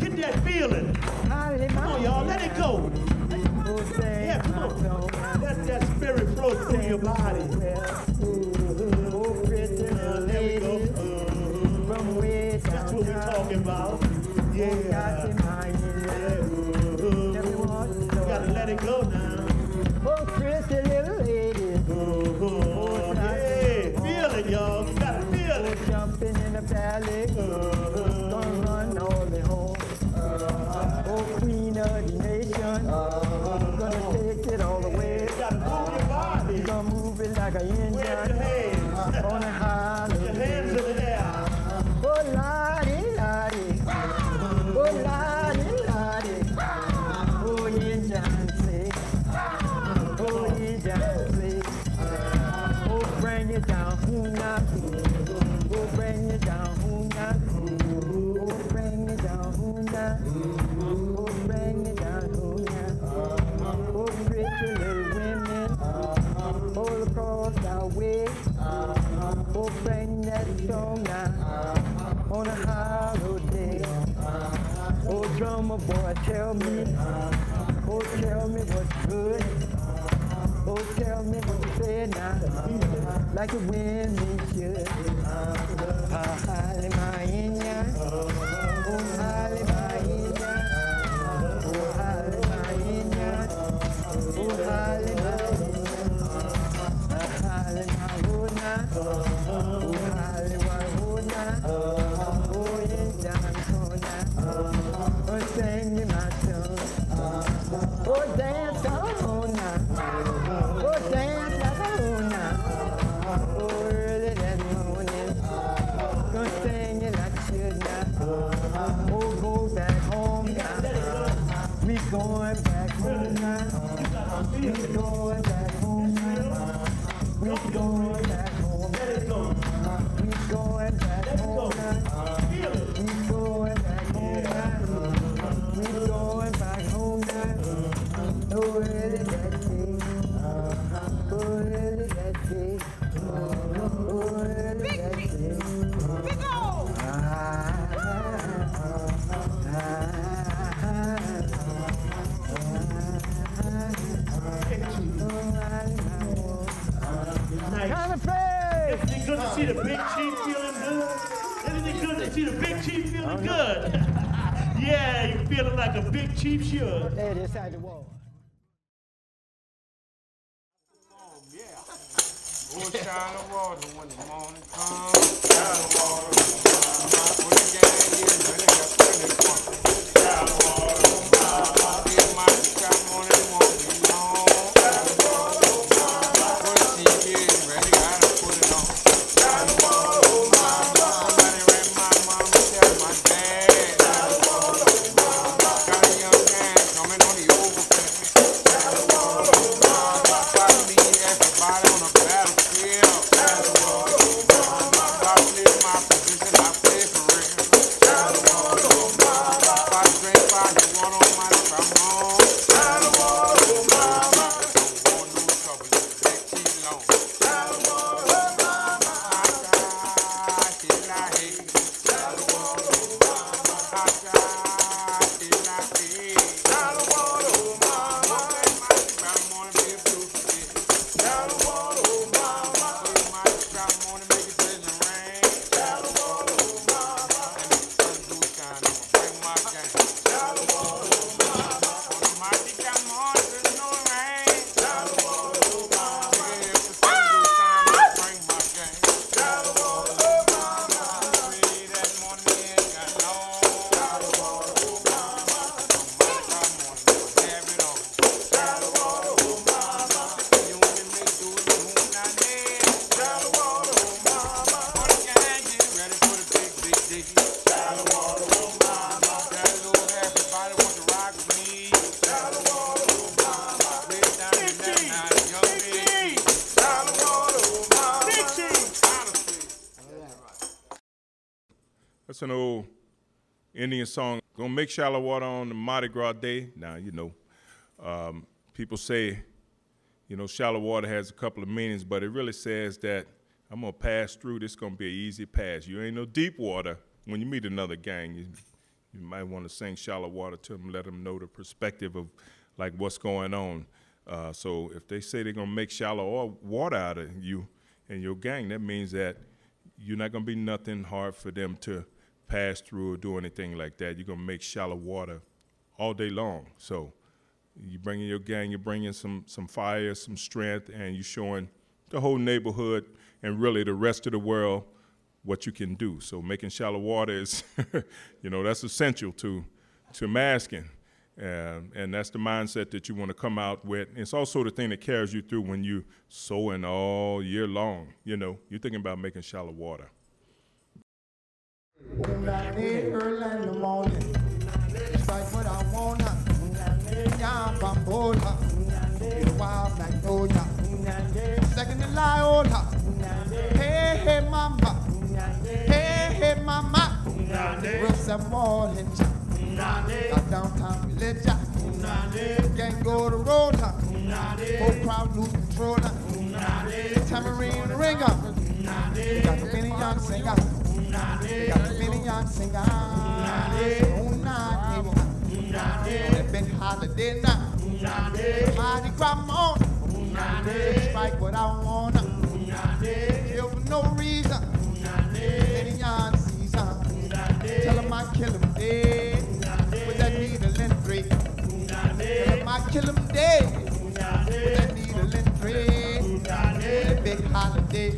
Get that feeling. Come on, y'all. Let it go. Yeah, come on. Let that spirit flow through your body. Oh, pretty little There we go. lady. From way down. That's what we're talking about. Yeah. You gotta let it go now. Oh, pretty little lady. Yeah, feel it, y'all. You gotta feel it. Jumping in the valley. Gonna run all the home. Oh, queen of the nation. Gonna take it all the way. You gotta move your body. You gonna move it like an Indian. Wave your hands. On a holiday. Your hands in the air. Oh, lottie, lottie. Oh, lottie, lottie. Oh, Indian play. Oh, Indian play. Oh, bring it down, Huna. Oh, bring it down, Huna. Oh, bring it down, Huna. Oh, bring it down, Huna. Oh, pretty little women. All across our way. Oh, bring that song now. On a holiday. Oh, drummer boy, tell me. Oh, tell me what's good. Oh, tell me what you say now. Like the wind we should. Hali my Indian. Oh, hali my Indian. Oh, hali my Indian. Oh, hali my Indian. Hali my Huna. Oh, hali my Huna. Oh, Indian Huna. Oh, sing me my song. Oh, dance on now. Oh, dance like a Huna. Oh, early that morning. Isn't it good to see the big chief feeling good? Isn't it good to see the big chief feeling good? Yeah, you feeling like a big chief should. Hey, this side the wall. Oh, shine the water when the morning comes. Shine the water. Put the gang in, and they got plenty of fun. Shine the water. It's my shine on it, won't be long. Shine the water. Put the TV in, ready, gotta put it on. Shine the water. Somebody ran my mama, tell my dad. Shine the water. Got a young man coming on the overpass. Shine the water. Follow me, everybody on the battlefield. Shine the water. If I play my position, I play for real. Shine the water. If I drink fire, you want on my I'm home. Shine the water. Don't want no trouble, just take too long. Shine the water. That's an old Indian song. Gonna make shallow water on the Mardi Gras day. Now, you know, people say, you know, shallow water has a couple of meanings, but it really says that I'm gonna pass through. This gonna be an easy pass. You ain't no deep water. When you meet another gang, you might want to sing shallow water to them, let them know the perspective of like what's going on. So if they say they're gonna make shallow water out of you and your gang, that means that you're not gonna be nothing hard for them to pass through or do anything like that. You're gonna make shallow water all day long. So you bring in your gang, you're bringing some fire, some strength, and you're showing the whole neighborhood and really the rest of the world what you can do. So making shallow water is, you know, that's essential to masking. And that's the mindset that you want to come out with. It's also the thing that carries you through when you sowing all year long. You know, you're thinking about making shallow water. Early in the morning, it's like what I wanna. Yeah, bambola, get a wild magnolia. Second in Liola, hey, hey, mama, hey, hey, mama. Real some morning, got downtown religion. Can't go to road, whole crowd lose control. Tamarind ringer, got the many young singer. Got the many young singer. Oh, nah, that big holiday now. Mardi Gras morning. Strike what I wanna. Kill for no reason. Many young season. Tell them I kill them dead. With that needle and thread. Tell them I kill them dead. With that needle and thread. That big holiday.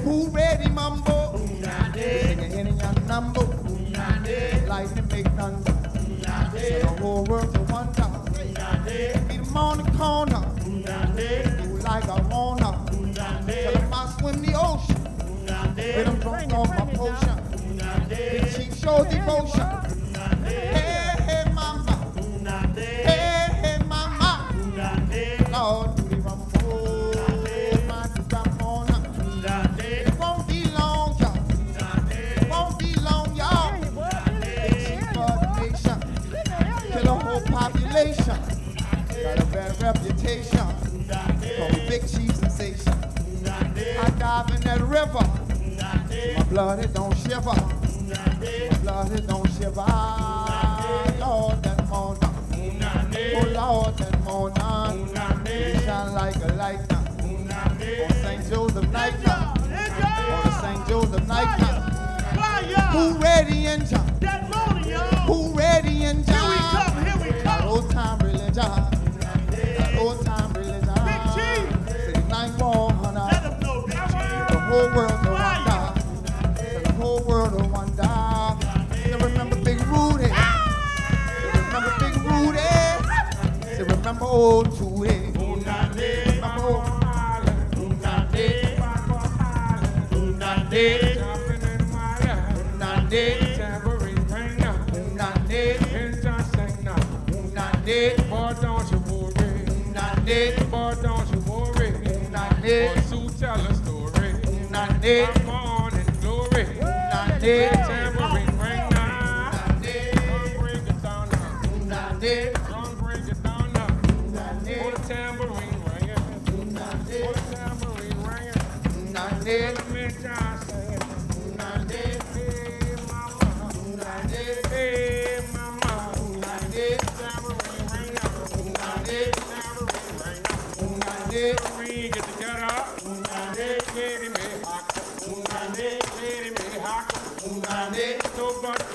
Who ready, mumbo? Sing any young number. Lightning make thunder. So the whole world's a wonder. Meet them on the corner. Do like I wanna. Tell them I swim the ocean. With them drunk off my potion. Big chief show devotion. Hey, hey, mama. Hey, hey, mama. Lord, do the rumble. Mardi Gras morning. It won't be long, y'all. It won't be long, y'all. Big chief for the nation. Kill a whole population. Got a bad reputation. call me Big Chief Sensation. I dive in that river, my blood it don't shiver, my blood it don't shiver. Lord, that morning, oh Lord, that morning, it shine like a light now. On St. Joseph night now, on the St. Joseph night now. Who ready and jump? Who ready and jump? Here we come. Old time religion, old time religion. Big Chief. Say the night war, hunter. Let them know, Big Chief. The whole world will wonder. Say the whole world will wonder. Say remember Big Rudy. Say remember Big Rudy. Say remember old Tootie. Remember old Boy, don't you worry. Boy, don't you worry. Boy, Sue tell a story. My morning glory. Tambourine ring now. Drum bring it down now. Drum bring it down now. For the tambourine ringing. For the tambourine ringing. Let me just say it. Hey, mama. Hey, mama. Tambourine ringing. Tambourine get together. Lady me hot. Lady me hot. So button.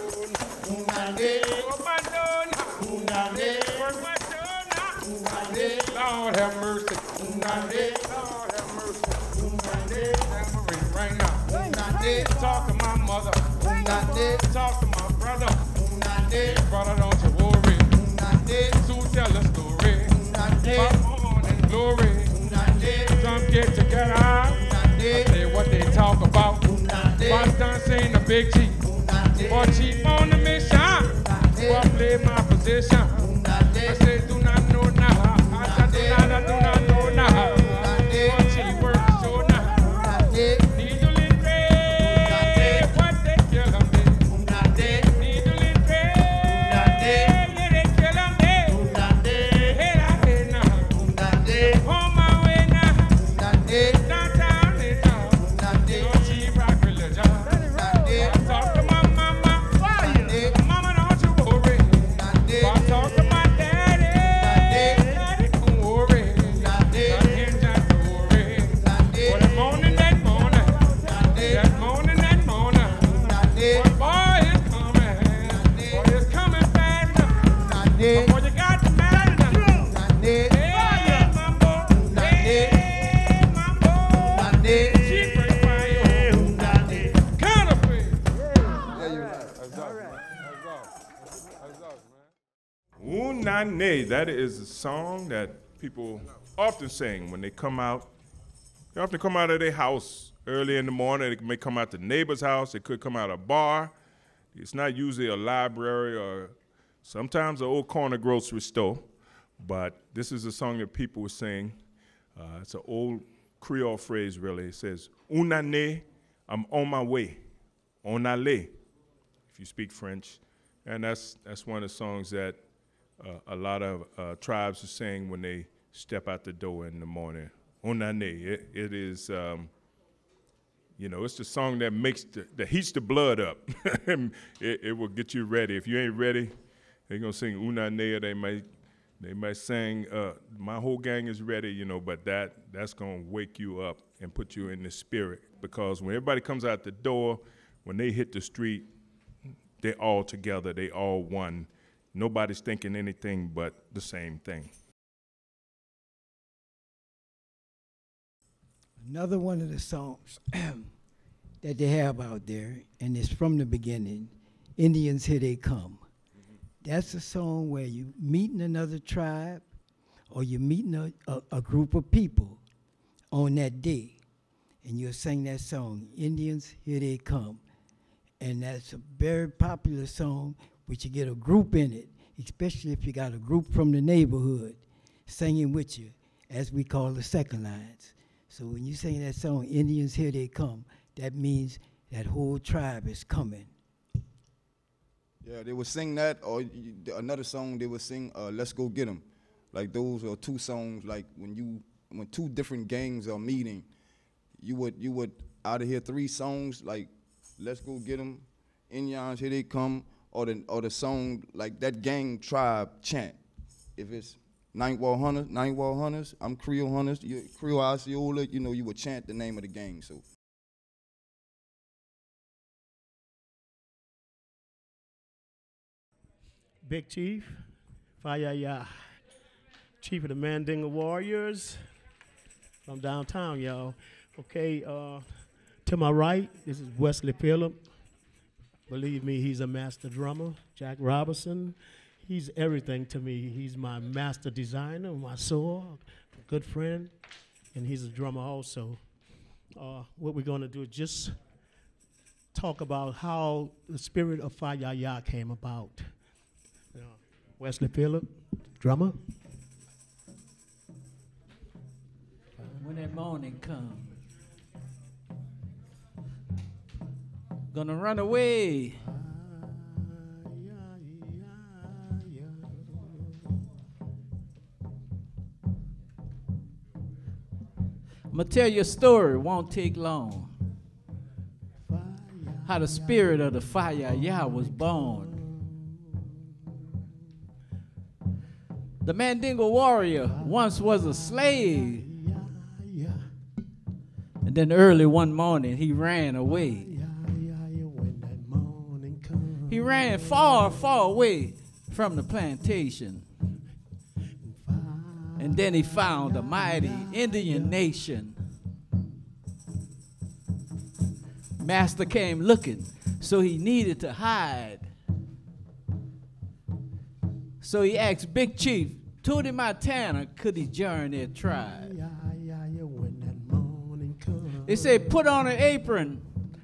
Lord have mercy. Lord have mercy. Tambourine ring now. Talk to my mother. Talk to my brother. Brother, don't you worry. Sue tell a story. My morning glory. Some get together. I say what they talk about. Boss done seen the Big Chief. Boy, chief on the mission. Boy, play my position. I say do not know now. I do not know now. Boy, chief work the show now. Needle in red. What they kill them there. Needle in red. Yeah, they kill them there. Head out here now. On my way now. Downtown is down. No chief rock religion. I talk to my mama. Mama, don't you worry. I talk to my daddy. Daddy, don't worry. Again, just worry. For the morning, that morning. That morning, that morning. Boy, it's coming. Boy, it's coming fast enough. Before you got to mad enough. Hey, mambo. Hey, mambo. She bring fire. Counterfeit. Unane, that is a song that people often sing when they come out. They often come out of their house early in the morning. They may come out the neighbor's house. They could come out of a bar. It's not usually a library or sometimes an old corner grocery store. But this is a song that people will sing. It's an old Creole phrase, really. It says, Unane, I'm on my way. On allé, if you speak French. And that's one of the songs that a lot of tribes sing when they step out the door in the morning. Unane, it is, it's the song that makes that heats the blood up. it will get you ready. If you ain't ready, they're gonna sing Unane, or they might sing My Whole Gang Is Ready, but that's gonna wake you up and put you in the spirit, because when everybody comes out the door, when they hit the street, they're all together, they all one. Nobody's thinking anything but the same thing. Another one of the songs that they have out there, and it's from the beginning, Indians, Here They Come. That's a song where you meeting another tribe or you're meeting a group of people on that day, and you'll sing that song, Indians, Here They Come. And that's a very popular song, which you get a group in it, especially if you got a group from the neighborhood singing with you, as we call the second lines. So when you sing that song, Indians, Here They Come, that means that whole tribe is coming. Yeah, they would sing that, or another song they would sing, Let's Go Get 'Em. Like those are two songs, like when when two different gangs are meeting, you would out of here 3 songs like "Let's Go Get 'Em," "Indians Here They Come," or the song like that gang tribe chant. If it's Ninth Wall Hunters, I'm Creole Hunters, Creole Osceola, you know, you would chant the name of the gang. So. Big Chief, Fayaya, Chief of the Mandingo Warriors from downtown, y'all. Okay, to my right, this is Wesley Phillip. Believe me, he's a master drummer. Jack Robinson, he's everything to me. He's my master designer, my soul, good friend, and he's a drummer also. What we're gonna do is just talk about how the spirit of Fayaya came about. Wesley Phillip, drummer. When that morning comes, gonna run away. I'm gonna tell you a story, it won't take long. How the spirit of the Fayaya was born. The Mandingo Warrior once was a slave. And then early one morning, he ran away. He ran far, far away from the plantation. And then he found a mighty Indian nation. Master came looking, so he needed to hide. So he asked Big Chief, Tootie Montana, could he join their tribe? They said, put on an apron,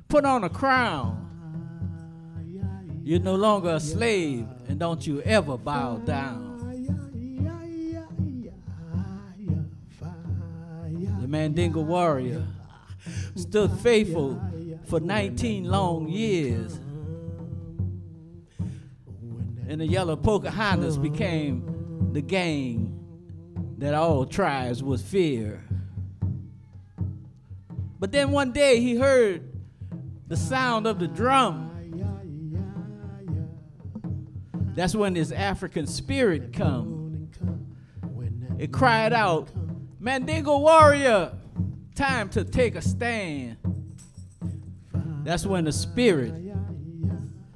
put on a crown. You're no longer a slave, and don't you ever bow down. The Mandingo Warrior stood faithful for 19 long years. And the Yellow Pocahontas became the gang that all tribes would fear. But then one day he heard the sound of the drum. That's when his African spirit come. It cried out, Mandingo Warrior, time to take a stand. That's when the spirit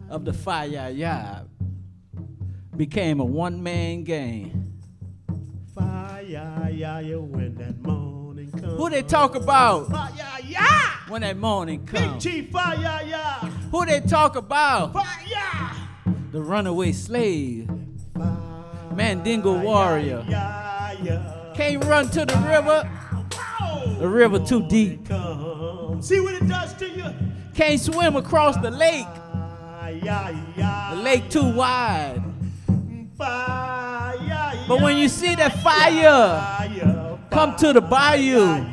of the Fayaya became a one-man gang. When that morning comes. Who they talk about? Fayaya! When that morning comes. Big Chief Fayaya! Who they talk about? Fayaya! The runaway slave. Mandingo Warrior. Can't run to the river. The river too deep. See what it does to you? Can't swim across the lake. The lake too wide. But when you see that fire come to the bayou,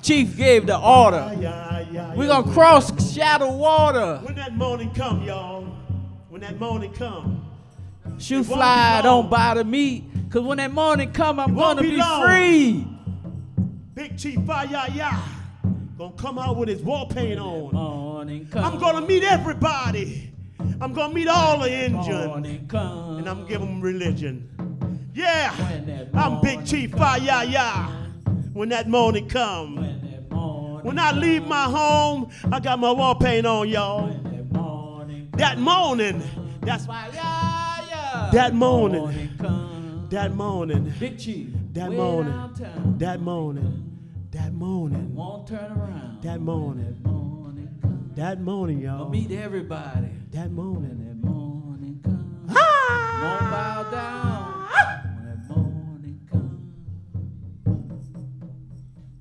Chief gave the order. We're gonna cross shallow water. When that morning come, y'all. When that morning come. Shoot fly, don't bother me. Cause when that morning come, I'm gonna be free. Big Chief Fayaya gonna come out with his war paint on. Morning come. I'm gonna meet everybody. I'm gonna meet all the Indians. And I'm gonna give them religion. Yeah, I'm Big Chief Fayaya. When that morning come. When I leave my home, I got my war paint on, y'all. That morning, that's that morning. That morning. Big Chief. That morning. That morning. That morning. Won't turn around. That morning. That morning, y'all. I'll meet everybody. That morning. That morning comes. Won't bow down. When that morning comes.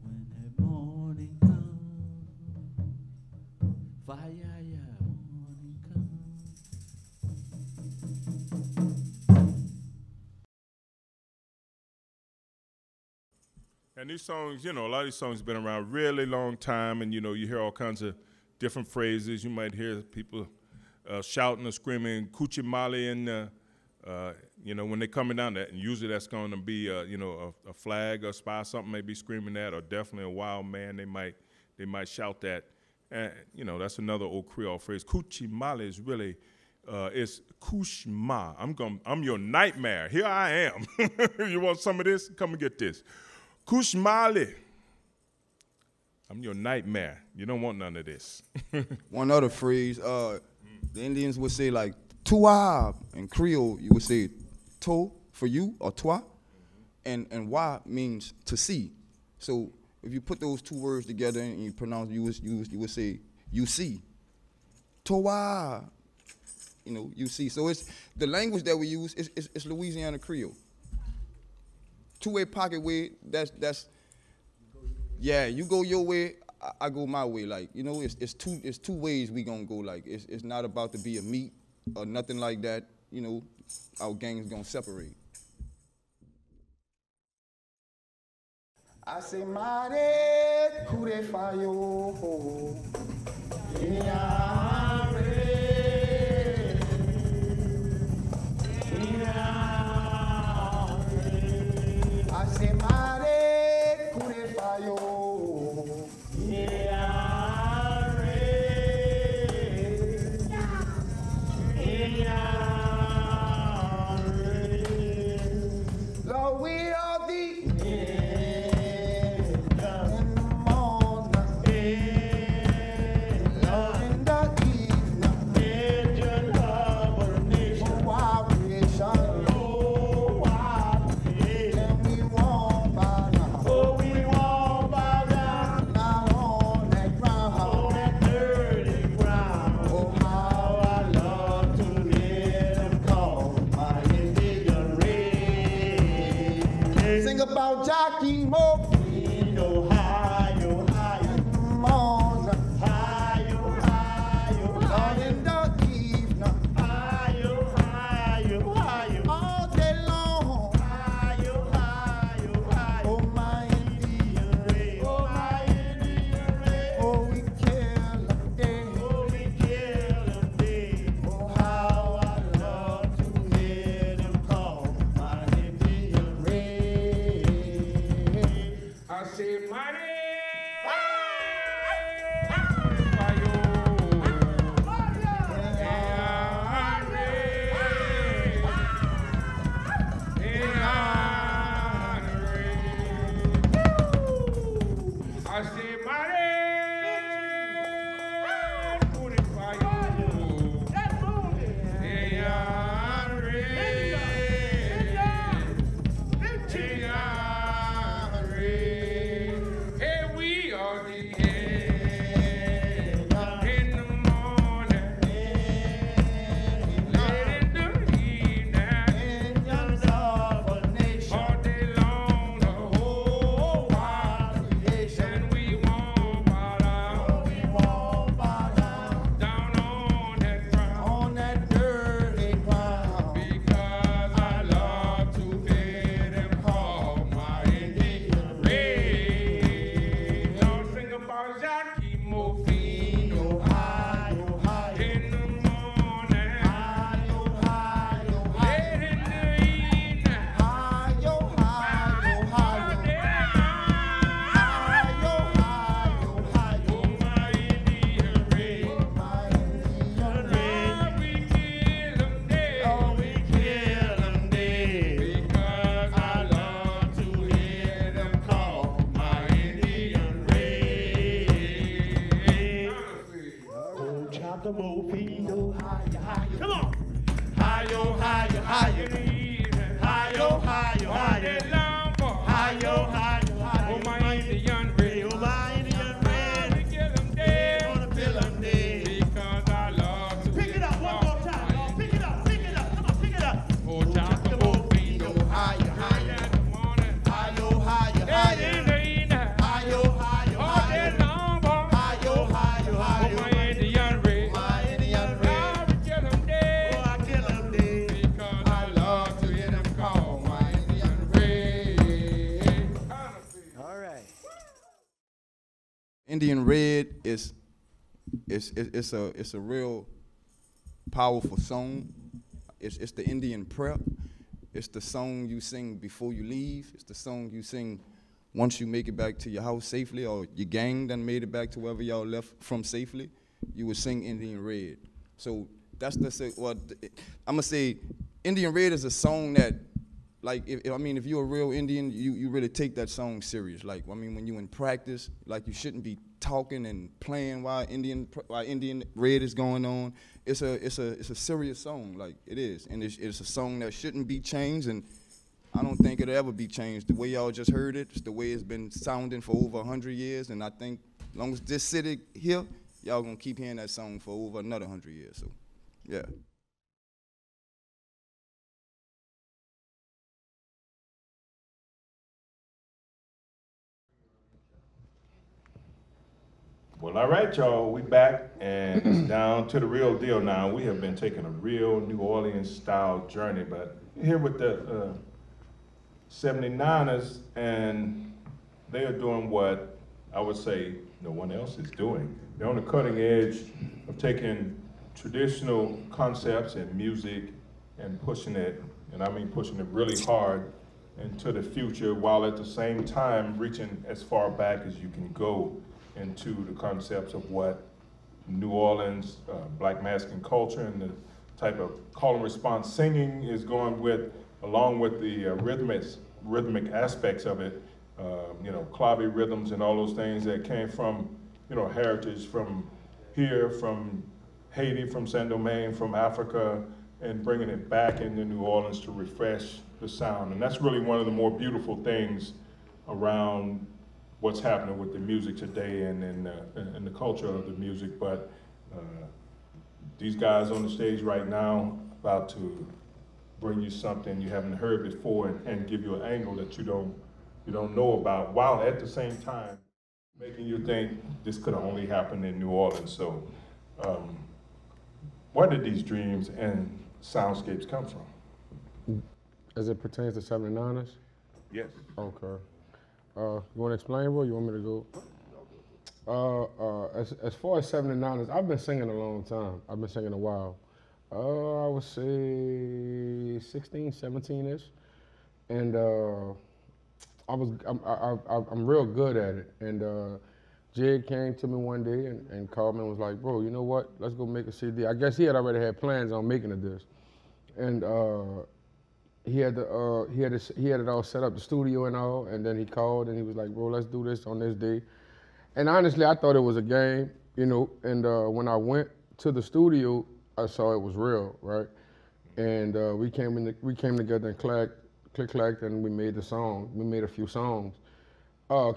When that morning comes. Fire, morning comes. And these songs, you know, a lot of these songs have been around a really long time, and, you know, you hear all kinds of different phrases. You might hear people shouting or screaming "Coochie Molly" in You know, when they're coming down there, and usually that's going to be, you know, a flag or a spy, something may be screaming that, or definitely a wild man. They might shout that. And, you know, that's another old Creole phrase. Kuchimale is really, it's kushma. I'm your nightmare. Here I am. You want some of this? Come and get this. Kushmale. I'm your nightmare. You don't want none of this. One other phrase, the Indians would say like, toi. In Creole, you would say to for you, or toi. And wa means to see. So if you put those two words together and you pronounce, you would say, you see. Toi. You know, you see. So it's the language that we use is Louisiana Creole. Two-way, pocket way, that's yeah, you go your way, I go my way. Like, you know, it's two ways we gonna go. Like, it's not about to be a meet or nothing like that. You know, our gang's gonna separate. I say, Mare, kure fayo, I say, Mare, kure fayo, Lord, we are the about Jackie Mo. We know higher, higher, on higher, higher, higher in the evening, higher, higher, higher, all day long, higher, higher, higher. Oh my Indian red, oh my Indian red, oh we kill them dead, oh we kill them dead. Oh how I love to hear them call my Indian red. I say, money. I say, money. Put it for you. That's Indian Red is it's a real powerful song. it's the Indian prayer. It's the song you sing before you leave. It's the song you sing once you make it back to your house safely, or your gang done made it back to wherever y'all left from safely. You would sing Indian Red. So that's I'm gonna say Indian Red is a song that, like, if you're a real Indian, you really take that song serious. Like, I mean, when you in practice, like, you shouldn't be talking and playing while Indian Red is going on. It's a serious song, like, it is, and it's a song that shouldn't be changed, and I don't think it'll ever be changed. The way y'all just heard it, it's the way it's been sounding for over 100 years, and I think as long as this city here, y'all gonna keep hearing that song for over another 100 years. So, yeah. Well, all right, y'all, we back, and it's down to the real deal now. We have been taking a real New Orleans style journey, but here with the 79ers, and they are doing what I would say no one else is doing. They're on the cutting edge of taking traditional concepts and music and pushing it, and I mean pushing it really hard into the future, while at the same time reaching as far back as you can go into the concepts of what New Orleans black masculine culture and the type of call and response singing is going with, along with the rhythmic aspects of it, clave rhythms and all those things that came from, heritage from here, from Haiti, from Saint-Domingue, from Africa, and bringing it back into New Orleans to refresh the sound. And that's really one of the more beautiful things around what's happening with the music today and the culture of the music. But these guys on the stage right now about to bring you something you haven't heard before and give you an angle that you don't know about, while at the same time making you think this could only happen in New Orleans. So where did these dreams and soundscapes come from? As it pertains to 79ers? Yes. Okay. You want to explain, bro? You want me to go? As far as 79ers, I've been singing a long time. I've been singing a while. I would say 16, 17-ish. And I'm real good at it. And Jig came to me one day and called me and was like, bro, you know what? Let's go make a CD. I guess he had already had plans on making of this. And he had it all set up, the studio and all, and then he called and he was like, bro, let's do this on this day. And honestly, I thought it was a game, and when I went to the studio, I saw it was real, right? And we came together and click-clacked, and we made the song. We made a few songs.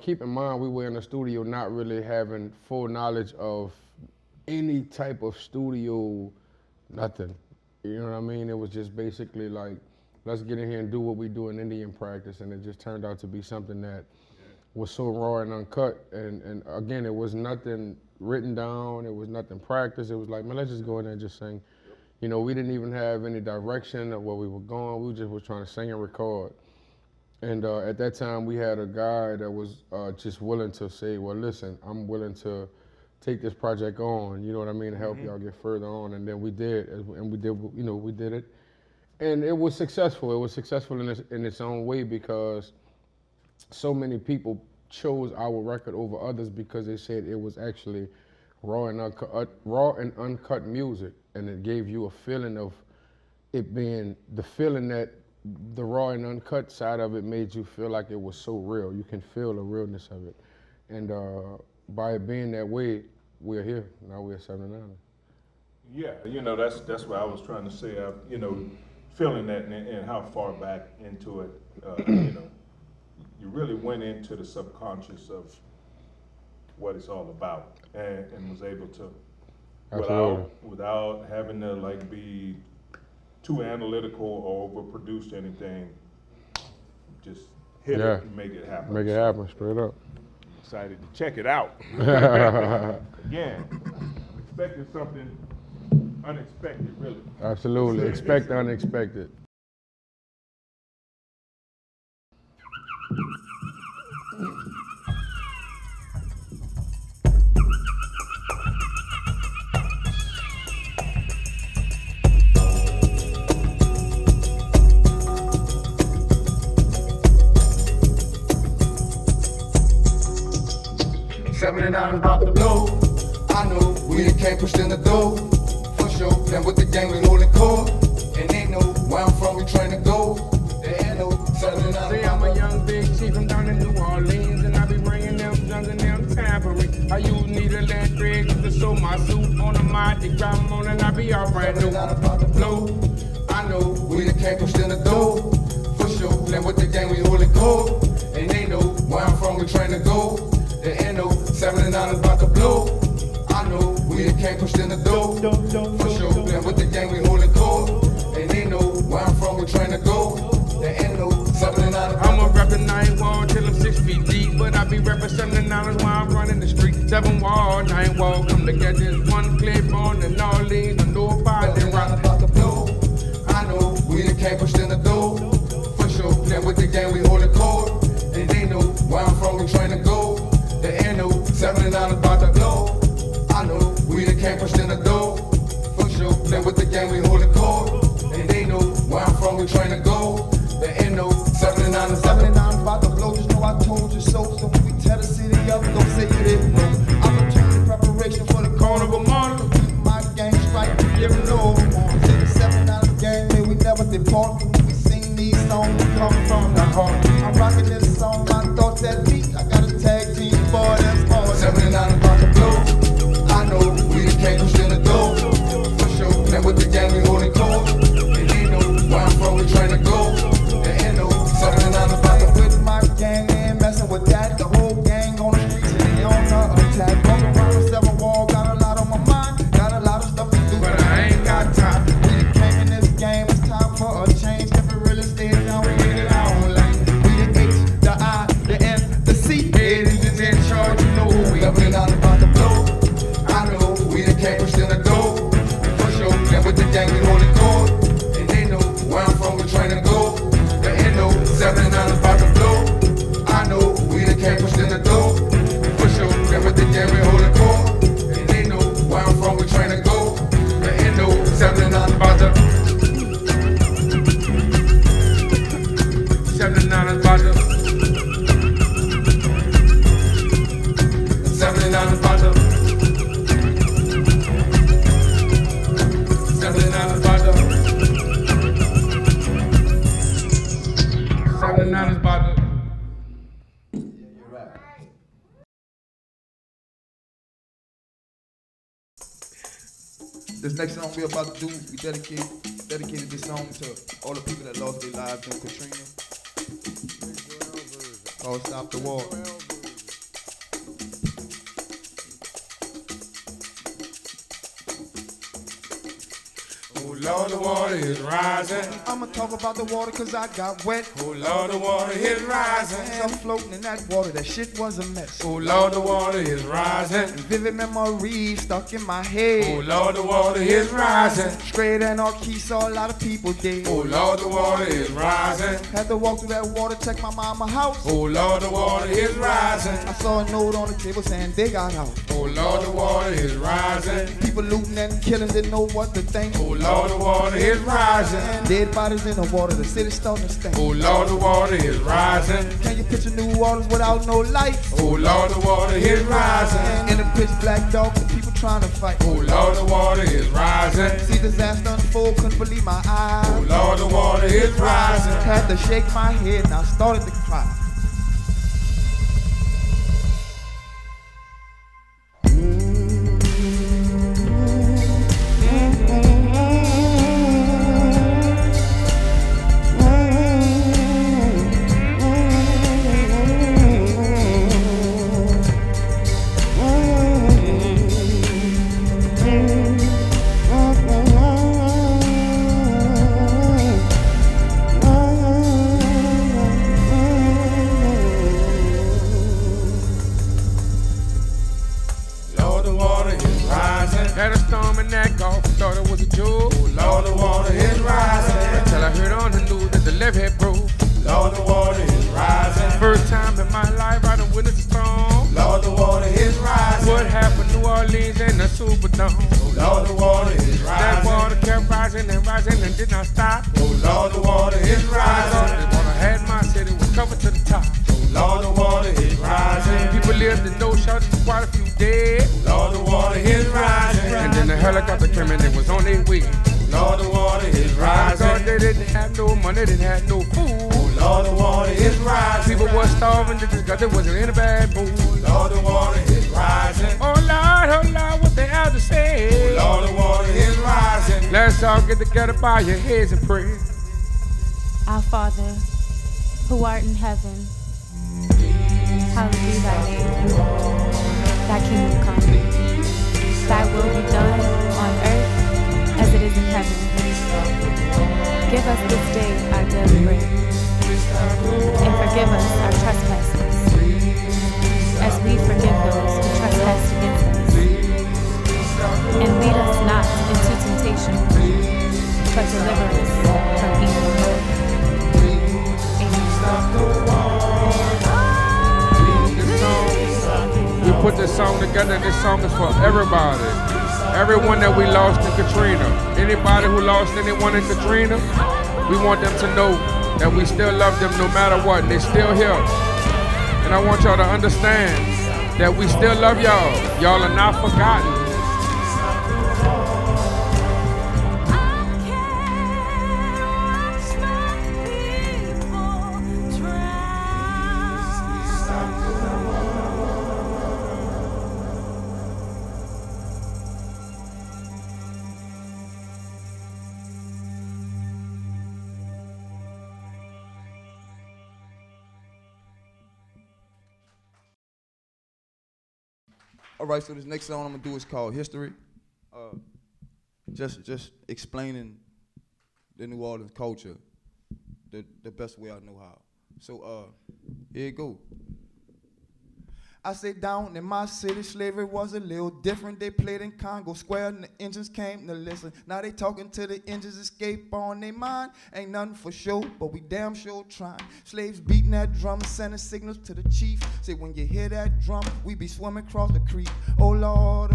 Keep in mind, we were in the studio not really having full knowledge of any type of studio, nothing. You know what I mean? It was just basically like, let's get in here and do what we do in Indian practice, and it just turned out to be something that was so raw and uncut. And again, it was nothing written down, it was nothing practiced. It was like, man, let's just go in there and just sing. We didn't even have any direction of where we were going. We just were trying to sing and record. And at that time, we had a guy that was just willing to say, well, listen, I'm willing to take this project on, you know what I mean, to help y'all get further on. And then we did, and we did it. And it was successful. It was successful in its own way, because so many people chose our record over others because they said it was actually raw and uncut music, and it gave you a feeling of it being the feeling that the raw and uncut side of it made you feel like it was so real. You can feel the realness of it, and by it being that way, we're here now. We're 79. Yeah, that's what I was trying to say. Feeling that and how far back into it, you really went into the subconscious of what it's all about, and was able to, without having to like be too analytical or overproduced anything, just hit it and make it happen. Make it happen, straight up. Excited to check it out. Again, expecting something unexpected, really. Absolutely, expect the unexpected. $79 about to blow. I know we done came pushed in the door. For sure, playing with the gang, we holding court. And they know where I'm from, we trying to go. There ain't no $79. See, I'm a young big chief from down in New Orleans, and I be bringing them guns and them tambourine. I use needle and thread to sew my suit on a Mardi Gras on, and I be all brand new. About to blow. I know we done came pushed in the door. For sure, playing with the gang, we holding court. And they know where I'm from, we trying to go. There ain't no $79 about to blow. I know we done came pushed in the door. For sure, playing with the gang, we holding court. And they know where I'm from, we trying to go. There ain't no $79. I'ma rep the 9 wall till I'm 6 feet deep, but I be reppin' $79 while I'm running the street. 7 wall, 9 wall, come together as one clip on the Orleans, I know about the rock. About to blow. I know we done came pushed in the door. For sure, playing with the gang, we holding court. And they know where I'm from, we trying to go. There ain't no $79 about to blow. I know we done came pushed in the door. For sure, playing with the gang, we holding court. And they know where I'm from, we trying to go. There ain't no $79. $79 about to blow, just know I told you so. So when we tear the city up, don't say you didn't know. I'm in preparation for the carnival model. Keep my gang strike, you never know. Say the $79 gang, may we never depart. When we sing these songs, we come from the heart. I'm rocking this song, my thoughts that beat. I got a tag team for that's all. $79 about to blow. I know we done came pushed in the door. For sure, and with the gang, we holding court. And they know where I'm from, we trying to go. There ain't no $79 about to with my gang, they ain't messing with that. The whole gang on the streets, and they on the attack. Walking around the 7 wall, got a lot on my mind. Got a lot of stuff to do, but I ain't got time. We done came in this game, it's time for a change. If it really stay down, we get it our own lane. We the H, the I, the N, the C. It is in charge, you know who we $79 about to blow. I know we done came pushed in the door. For sure, and with the gang, we holding court. And they know where I'm from, we trying to go. There ain't no $79 about to blow. I know we done came pushed in the door. For sure, and with the gang, we holding court. And they know where I'm from, we trying to go. There ain't no $79 about to. $79 about to. $79 about to. $79 about to. $79 about to. This next song we're about to do, we dedicated this song to all the people that lost their lives during Katrina. Called Stop the War. Oh Lord, the water is rising. I'ma talk about the water cause I got wet. Oh Lord, the water is rising. I'm floating in that water, that shit was a mess. Oh Lord, the water is rising. Vivid memories stuck in my head. Oh Lord, the water is rising. Straight anarchy, saw a lot of people dead. Oh Lord, the water is rising. Had to walk through that water, check my mama house. Oh Lord, the water is rising. I saw a note on the table saying they got out. Oh Lord, the water is rising. People looting and killing, didn't know what to think. Oh Lord, the water is rising. Dead bodies in the water, the city's starting to stink. Oh Lord, the water is rising. Can you picture New Orleans without no lights? Oh Lord, the water is rising. In the pitch black dark, the people trying to fight. Oh Lord, the water is rising. See disaster unfold, couldn't believe my eyes. Oh Lord, the water is rising. Had to shake my head and I started to cry. Had a storm in that Gulf, thought it was a joke. Oh Lord, the water is rising. Until I heard on the news that the left had broke. Lord, the water is rising. First time in my life I done witnessed a storm. Lord, the water is rising. What happened to New Orleans and the Superdome? Oh Lord, the water is rising. That water kept rising and did not stop. Oh Lord, the water is rising. The water had my city was covered to the top. Oh Lord, the water is rising. People live lived in no shelter, quite a few dead. Lord, the water is rising. And then the helicopter came and it was on their way. Lord, the water is I thought rising. they didn't have no money, they didn't have no food. Lord, the water is rising. People were starving just because they wasn't in a bad mood. Lord, the water is rising. Oh Lord, what they have to say. Lord, the water is rising. Let's all get together by your heads and pray. Our Father, who art in heaven, hallowed be thy name. Thy kingdom come. Thy will be done on earth as it is in heaven. Give us this day our daily bread, and forgive us our trespasses, as we forgive those who trespass against us. And lead us not into temptation, but deliver us from evil. We put this song together, and this song is for everybody. Everyone that we lost in Katrina. Anybody who lost anyone in Katrina, we want them to know that we still love them no matter what, and they're still here. And I want y'all to understand that we still love y'all. Y'all are not forgotten. All right, so this next song I'm gonna do is called History. Just explaining the New Orleans culture the best way I know how. So here you go. I say down in my city, slavery was a little different. They played in Congo Square and the Indians came to listen. Now they talking to the Indians, escape on their mind. Ain't nothing for sure, but we damn sure trying. Slaves beating that drum and sending signals to the chief. Say when you hear that drum, we be swimming across the creek. Oh Lord,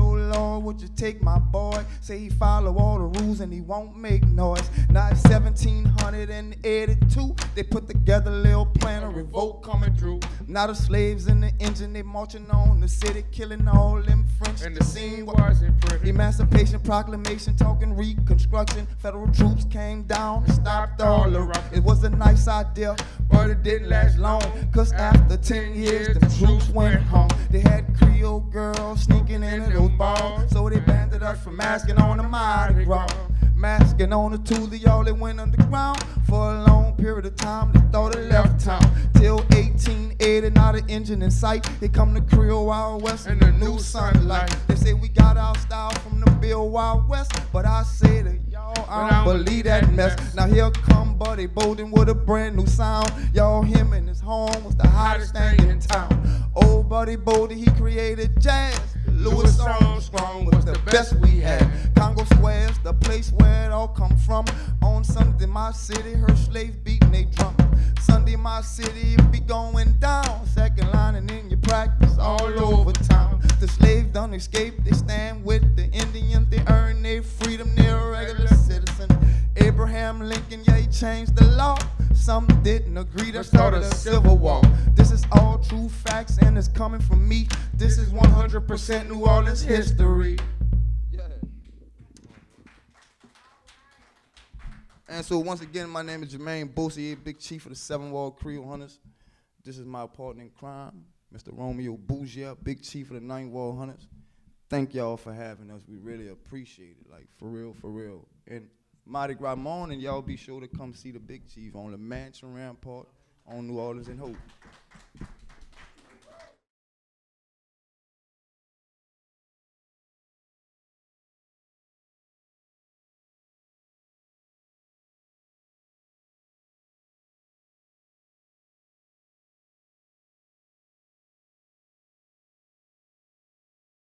would you take my boy? Say he follow all the rules and he won't make noise. Now it's 1782, they put together a little plan, a revolt coming through. Now the slaves in the engine, they marching on the city, killing all them French. And the scene wasn't pretty. Emancipation Proclamation, talking Reconstruction. Federal troops came down and stopped all the rock. It was a nice idea, but it didn't last long. Cause after 10 years, the troops went home. They had Creole girls sneaking into those bars, so they banned us from masking on the Mardi Gras. Masking on the Tuesday, y'all, they went underground. For a long period of time, they thought they left town. Till 1880, now the engine in sight. They come to Creole Wild West and the new sunlight. They say we got our style from the Bill Wild West, but I say to y'all, I don't believe that mess. Now here come Buddy Bolden with a brand new sound. Y'all, him and his home was the hottest thing in town. Old Buddy Bolden, he created jazz. Louis Armstrong was the best we had. Congo Square's the place where it all come from. On Sunday, my city, her slaves beating they drum. Sunday, my city, it be going down. Second line and in your practice all over town. The slaves done escape, they stand with the Indians. They earn their freedom, they're a regular citizen. Abraham Lincoln, yeah, he changed the law. Some didn't agree, that started a civil war. This is all true facts and it's coming from me. This is 100% New Orleans history. Yeah. And so once again, my name is Jermaine, Bossier, Big Chief of the 7 Wall Creole Hunters. This is my partner in crime, Mr. Romeo Bougere, Big Chief of the 9 Wall Hunters. Thank y'all for having us. We really appreciate it, like for real, for real. And Mardi Gras morning, y'all be sure to come see the Big Chief on the Mansion Rampart on New Orleans and Hope.